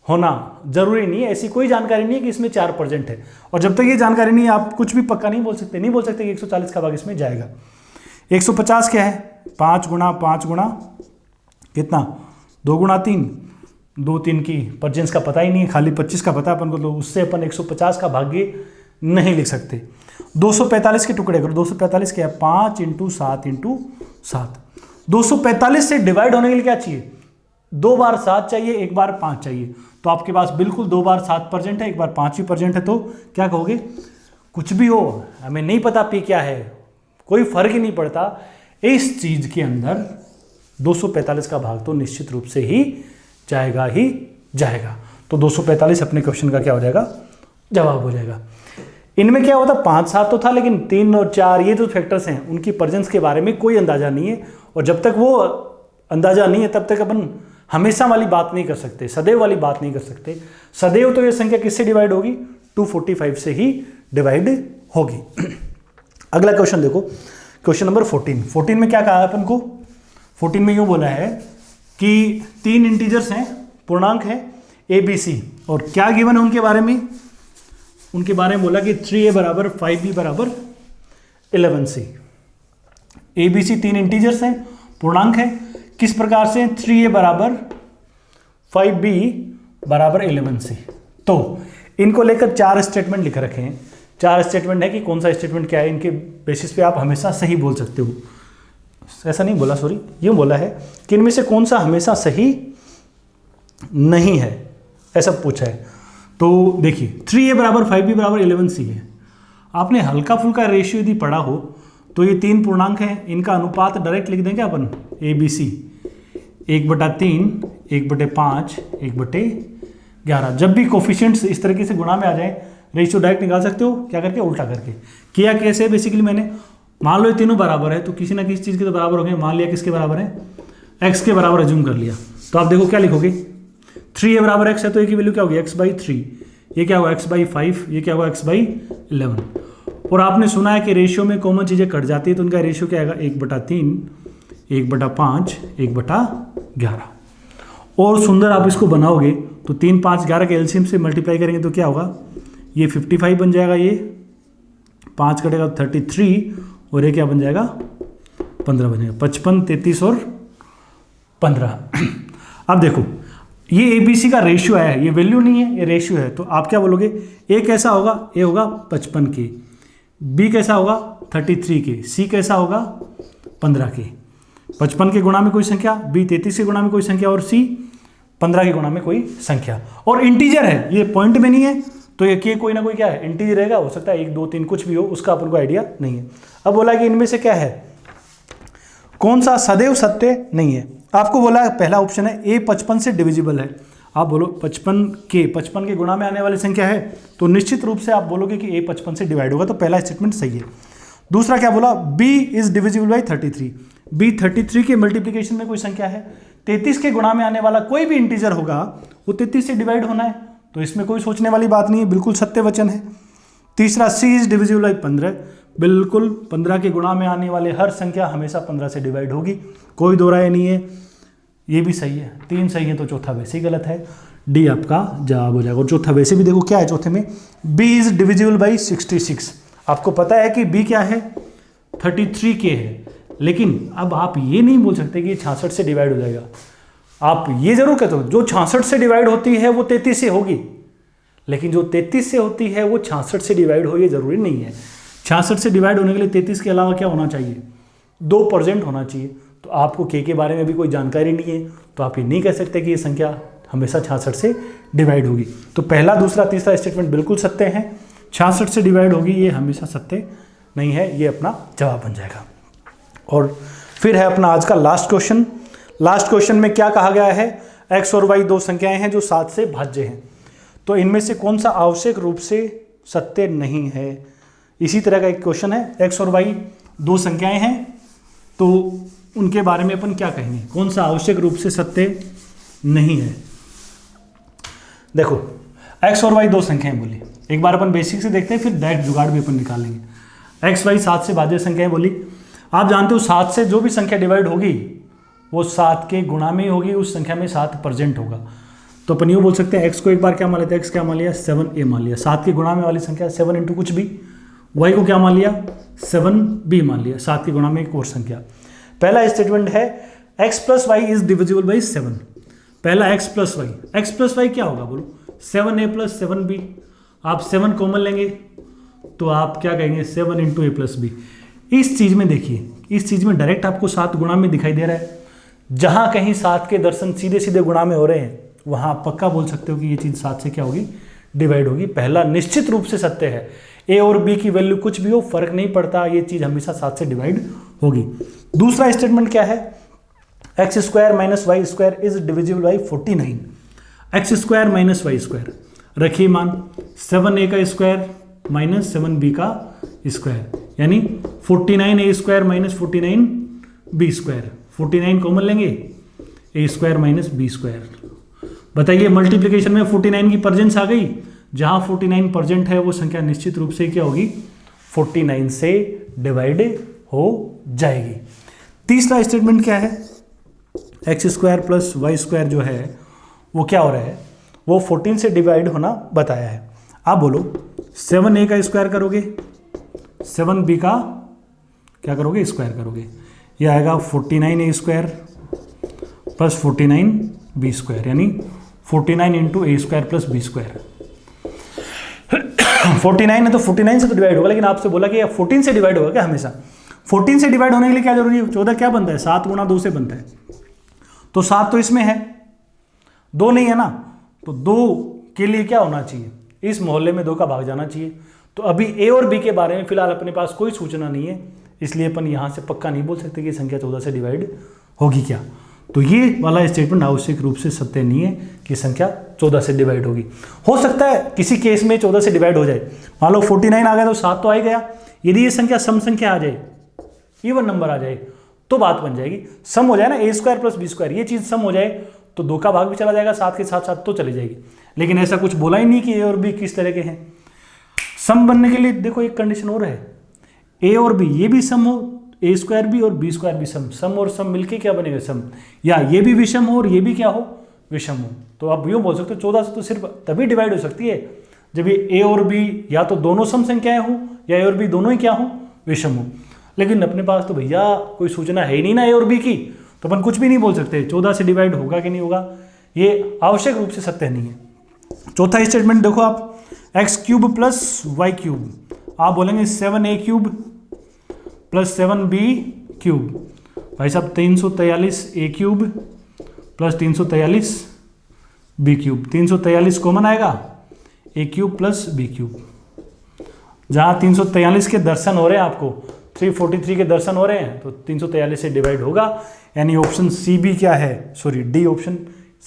होना जरूरी नहीं है। ऐसी कोई जानकारी नहीं है कि इसमें 4 प्रेजेंट है। और जब तक ये जानकारी नहीं है आप कुछ भी पक्का नहीं बोल सकते। नहीं बोल सकते कि 140 का भाग इसमें जाएगा। 150 क्या है? 5 × 5 × कितना? 2 × 3। 2 3 की प्रेजेंस का पता ही नहीं है, खाली 25 का पता है अपन को, तो उससे अपन 150 का भाग्य नहीं लिख सकते। 245 के टुकड़े करो। 245 क्या है? 5 × 7 × 7। 245 से डिवाइड होने के लिए क्या चाहिए? 2 बार 7 चाहिए, 1 बार 5 चाहिए। तो आपके पास बिल्कुल 2 बार 7 प्रेजेंट है, 1 बार 5 भी प्रेजेंट है। तो क्या कहोगे? कुछ भी हो, हमें नहीं पता पी क्या है, कोई फर्क ही नहीं पड़ता। इस चीज के अंदर 245 का भाग तो निश्चित रूप से ही जाएगा। तो 245 अपने क्वेश्चन का क्या हो जाएगा? जवाब हो जाएगा। इनमें क्या होता? 5 7 तो था, लेकिन 3 और 4 ये जो फैक्टर्स हैं उनकी प्रेजेंस के बारे में कोई अंदाजा नहीं है। और जब तक वो अंदाजा नहीं है तब तक अपन हमेशा वाली बात नहीं कर सकते, सदैव वाली बात नहीं कर सकते। सदैव तो ये संख्या किससे डिवाइड होगी? 245 से ही डिवाइड होगी। अगला क्वेश्चन देखो, क्वेश्चन नंबर 14 में क्या कहा है अपन को? 14 में यूं बोला है कि 3 इंटीजर्स हैं, पूर्णांक है ABC, और क्या गिवन है उनके बारे में? उनके बारे में बोला कि 3A बराबर 5B बराबर 11C। ABC 3 इंटीजर्स हैं, पूर्णांक है, किस प्रकार से? 3A बराबर 5B बराबर 11C। तो इनको लेकर 4 स्टेटमेंट लिख रखे हैं। 4 स्टेटमेंट है कि कौन सा स्टेटमेंट क्या है, इनके बेसिस पे आप हमेशा सही बोल सकते हो। ऐसा नहीं बोला, सॉरी, यूँ बोला है कि इनमें से कौन सा हमेशा सही नहीं है, ऐसा पूछा है। तो देखिए 3A बराबर 5B बराबर 11C है। आपने हल्का फुल्का रेशियो यदि पढ़ा हो तो ये 3 पूर्णांक हैं, इनका अनुपात डायरेक्ट लिख देंगे अपन, ABC 1/3, 1/5, 1/11। जब भी कोफिशिएंट्स इस तरीके से गुणा में आ जाए, रेशियो डायरेक्ट निकाल सकते हो, क्या करके? उल्टा करके। किया कैसे? बेसिकली मैंने मान लो ये तीनों बराबर है तो किसी ना किसी चीज़ के तो बराबर हो गए। मान लिया किसके बराबर है? x के बराबर अज्यूम कर लिया। तो आप देखो क्या लिखोगे, 3A बराबर x है तो a की वैल्यू क्या होगी? x/3। ये क्या होगा? x/5। ये क्या होगा? x/11। और आपने सुना है कि रेशियो में कॉमन चीज़ें कट जाती है, तो उनका रेशियो क्या आएगा? 1/3, 1/5, 1/11। और सुंदर आप इसको बनाओगे तो 3, 5, 11 के एलसीएम से मल्टीप्लाई करेंगे तो क्या होगा? ये 55 बन जाएगा, ये 5 कटेगा 33, और ये क्या बन जाएगा? 15 बनेगा। 55, 33 और 15। अब देखो ये ABC का रेशियो आया है, ये वैल्यू नहीं है, ये रेशियो है। तो आप क्या बोलोगे? A कैसा होगा? A होगा 55 के, B कैसा होगा? 33 के, C कैसा होगा? 15 के। 55 के गुणा में कोई संख्या, B 33 के गुणा में कोई संख्या, और C 15 के गुणा में कोई संख्या। और इंटीजर है, ये पॉइंट में नहीं है, तो ये के कोई ना कोई क्या है? इंटीजर रहेगा। हो सकता है 1, 2, 3 कुछ भी हो, उसका अपन को आइडिया नहीं है। अब बोला कि इनमें से क्या है, कौन सा सदैव सत्य नहीं है? आपको बोला पहला ऑप्शन है A 55 से डिविजिबल है। आप बोलो 55 के गुणा में आने वाली संख्या है, तो निश्चित रूप से आप बोलोगे कि A 55 से डिवाइड होगा, तो पहला स्टेटमेंट सही है। दूसरा क्या बोला? B is divisible by 33। B 33 के मल्टीप्लीकेशन में कोई संख्या है, 33 के गुणा में आने वाला कोई भी इंटीजर होगा वो 33 से डिवाइड होना है, तो इसमें कोई सोचने वाली बात नहीं है, बिल्कुल सत्य वचन है। तीसरा C इज डिविजिबल बाई 15, बिल्कुल 15 के गुणा में आने वाले हर संख्या हमेशा 15 से डिवाइड होगी, कोई दो राय नहीं है। ये भी सही है, 3 सही है, तो चौथा वैसे ही गलत है। डी आपका जवाब हो जाएगा। और चौथा वैसे भी देखो क्या है चौथे में, B इज डिविजिबल बाई 66। आपको पता है कि B क्या है? 33K है, लेकिन अब आप ये नहीं बोल सकते कि 66 से डिवाइड हो जाएगा। आप ये जरूर कहते हो जो 66 से डिवाइड होती है वो 33 से होगी, लेकिन जो 33 से होती है वो 66 से डिवाइड हो, ये जरूरी नहीं है। 66 से डिवाइड होने के लिए 33 के अलावा क्या होना चाहिए? 2% होना चाहिए। तो आपको के बारे में भी कोई जानकारी नहीं है, तो आप ये नहीं कह सकते कि ये संख्या हमेशा 66 से डिवाइड होगी। तो पहला, दूसरा, तीसरा स्टेटमेंट बिल्कुल सत्य है। 66 से डिवाइड होगी ये हमेशा सत्य नहीं है, ये अपना जवाब बन जाएगा। और फिर है अपना आज का लास्ट क्वेश्चन। लास्ट क्वेश्चन में क्या कहा गया है? x और y 2 संख्याएं हैं जो 7 से भाज्य हैं, तो इनमें से कौन सा आवश्यक रूप से सत्य नहीं है? इसी तरह का एक क्वेश्चन है, x और y 2 संख्याएं हैं, तो उनके बारे में अपन क्या कहेंगे, कौन सा आवश्यक रूप से सत्य नहीं है? देखो x और y 2 संख्याएं बोली, एक बार अपन बेसिक से देखते हैं, फिर डायरेक्ट जुगाड़ भी अपन निकालेंगे। x y 7 से भाज्य संख्याएं बोली। आप जानते हो 7 से जो भी संख्या डिवाइड होगी वो 7 के गुणा में ही होगी, उस संख्या में 7 प्रेजेंट होगा। तो अपन यूँ बोल सकते हैं x को एक बार क्या मान लेते हैं, x क्या मान लिया? 7a मान लिया। 7 के गुणा में वाली संख्या 7 इंटू कुछ भी, y को क्या मान लिया? 7b मान लिया। 7 के गुणा में एक और संख्या। पहला स्टेटमेंट है x plus Y is divisible by 7। पहला x प्लस वाई क्या होगा बोलो? 7a plus 7b। आप 7 कॉमन लेंगे तो आप क्या कहेंगे? 7 इंटू a प्लस बी। इस चीज़ में देखिए, इस चीज़ में डायरेक्ट आपको 7 गुणा में दिखाई दे रहा है। जहाँ कहीं 7 के दर्शन सीधे सीधे गुणा में हो रहे हैं वहाँ आप पक्का बोल सकते हो कि ये चीज़ 7 से क्या होगी? डिवाइड होगी। पहला निश्चित रूप से सत्य है। a और b की वैल्यू कुछ भी हो, फर्क नहीं पड़ता, ये चीज़ हमेशा 7 से डिवाइड होगी। दूसरा स्टेटमेंट क्या है? X square minus Y square is divisible by 49। X square minus Y square रखिए मान, 7a का स्क्वायर माइनस 7b का स्क्वायर, यानी 49a square minus 49b square. 49 common लेंगे, ए स्क्वायर माइनस बी स्क्वायर। बताइए मल्टीप्लिकेशन में 49 की परजेंस आ गई, जहां 49 परजेंट है वो संख्या निश्चित रूप से क्या होगी, 49 से डिवाइड हो जाएगी। तीसरा स्टेटमेंट क्या है, X square plus Y square जो है वो क्या हो रहा है, वो 14 से डिवाइड होना बताया है। आप बोलो 7a का स्क्वायर करोगे, 7b का क्या करोगे, स्क्वायर करोगे, ये आएगा 49a square plus 49b square, यानी 49 इंटू ए स्क्वायर प्लस बी स्क्वायर। 49 है तो 49 से तो डिवाइड होगा, लेकिन आपसे बोला कि 14 से डिवाइड होगा क्या हमेशा। 14 से डिवाइड होने के लिए क्या जरूरी है, 14 क्या बनता है, 7 गुणा 2 से बनता है, तो 7 तो इसमें है, 2 नहीं है ना, तो 2 के लिए क्या होना चाहिए, इस मोहल्ले में 2 का भाग जाना चाहिए। तो अभी ए और बी के बारे में फिलहाल अपने पास कोई सूचना नहीं है, इसलिए अपन यहाँ से पक्का नहीं बोल सकते कि संख्या 14 से डिवाइड होगी क्या। तो ये वाला स्टेटमेंट आवश्यक रूप से सत्य नहीं है कि संख्या 14 से डिवाइड होगी। हो सकता है किसी केस में 14 से डिवाइड हो जाए, मान लो 49 आ गया तो 7 तो आ ही गया, यदि ये संख्या सम संख्या आ जाए, इवन नंबर आ जाए, तो बात बन जाएगी। सम हो जाए ना, ए स्क्वायर प्लस बी स्क्वायर, ये चीज़ सम हो जाए तो 2 का भाग भी चला जाएगा, 7 के साथ साथ तो चली जाएगी। लेकिन ऐसा कुछ बोला ही नहीं कि ए और बी किस तरह के हैं। सम बनने के लिए देखो एक कंडीशन और है, ए और बी ये भी सम हो, ए स्क्वायर भी और बी स्क्वायर भी सम और सम मिलके क्या बनेगा, सम, या ये भी विषम हो और ये भी क्या हो, विषम हो। तो आप यूँ बोल सकते हो 14 से तो सिर्फ तभी डिवाइड हो सकती है जब ये ए और बी या तो दोनों सम संख्याएं हो, या ए और बी दोनों ही क्या हो, विषम हो। लेकिन अपने पास तो भैया कोई सूचना है ही नहीं ना ए और बी की, तो अपन कुछ भी नहीं बोल सकते 14 से डिवाइड होगा कि नहीं होगा, ये आवश्यक रूप से सत्य नहीं है। चौथा स्टेटमेंट देखो आप, X cube plus Y cube, आप बोलेंगे 7a cube plus 7b cube, भाई साहब 343a cube plus 343b cube, 343 common आएगा, a cube plus b cube. जहाँ 343 के दर्शन हो रहे हैं आपको, 343 के दर्शन हो रहे हैं, तो 343 से डिवाइड होगा, यानी ऑप्शन सी भी क्या है, सॉरी डी ऑप्शन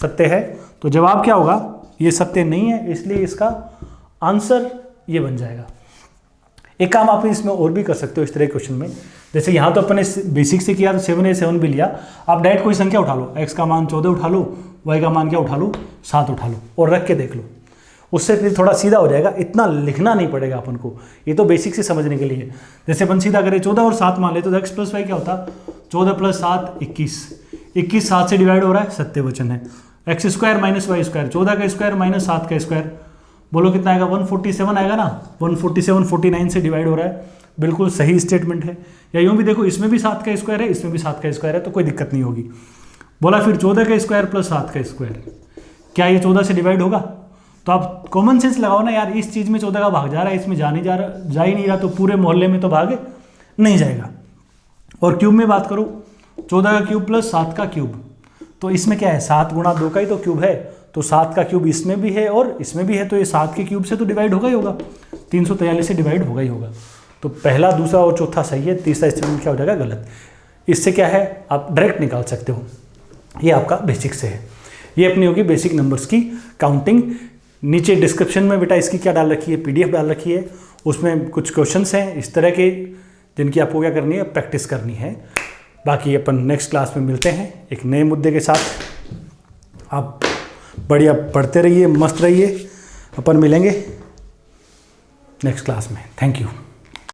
सत्य है। तो जवाब क्या होगा, ये सत्य नहीं है, इसलिए इसका आंसर ये बन जाएगा। एक काम आप इसमें और भी कर सकते हो इस तरह के क्वेश्चन में, जैसे यहाँ तो अपने बेसिक से किया तो 7a 7 भी लिया, आप डायरेक्ट कोई संख्या उठा लो, x का मान 14 उठा लो, y का मान क्या उठा लो, 7 उठा लो और रख के देख लो, उससे फिर थोड़ा सीधा हो जाएगा, इतना लिखना नहीं पड़ेगा अपन को, ये तो बेसिक से समझने के लिए। जैसे अपन सीधा करें 14 और 7 मान ले तो x प्लस वाई क्या होता, 14 प्लस 7 21, 21 7 से डिवाइड हो रहा है, सत्य वचन है। X square minus Y square, 14 का स्क्वायर माइनस 7 का स्क्वायर, बोलो कितना आएगा, 147 आएगा ना, 147 49 से डिवाइड हो रहा है, बिल्कुल सही स्टेटमेंट है। या यूँ भी देखो, इसमें भी 7 का स्क्वायर है, इसमें भी 7 का स्क्वायर है, तो कोई दिक्कत नहीं होगी। बोला फिर 14 का स्क्वायर प्लस 7 का स्क्वायर, क्या ये 14 से डिवाइड होगा? तो आप कॉमन सेंस लगाओ ना यार, इस चीज़ में 14 का भाग जा रहा है, इसमें जा ही नहीं रहा, तो पूरे मोहल्ले में तो भाग नहीं जाएगा। और क्यूब में बात करो, 14 का क्यूब प्लस 7 का क्यूब, तो इसमें क्या है, 7 गुणा 2 का ही तो क्यूब है, तो 7 का क्यूब इसमें भी है और इसमें भी है, तो ये 7 के क्यूब से तो डिवाइड होगा ही होगा, 343 से डिवाइड होगा ही होगा। तो पहला, दूसरा और चौथा सही है, तीसरा स्टेटमेंट क्या हो जाएगा, गलत। इससे क्या है, आप डायरेक्ट निकाल सकते हो, ये आपका बेसिक से है। ये अपनी होगी बेसिक नंबर्स की काउंटिंग। नीचे डिस्क्रिप्शन में बेटा इसकी क्या डाल रखी है, PDF डाल रखी है, उसमें कुछ क्वेश्चंस हैं इस तरह के जिनकी आपको क्या करनी है, प्रैक्टिस करनी है। बाकी अपन नेक्स्ट क्लास में मिलते हैं एक नए मुद्दे के साथ। आप बढ़िया पढ़ते रहिए, मस्त रहिए, अपन मिलेंगे नेक्स्ट क्लास में। Thank you.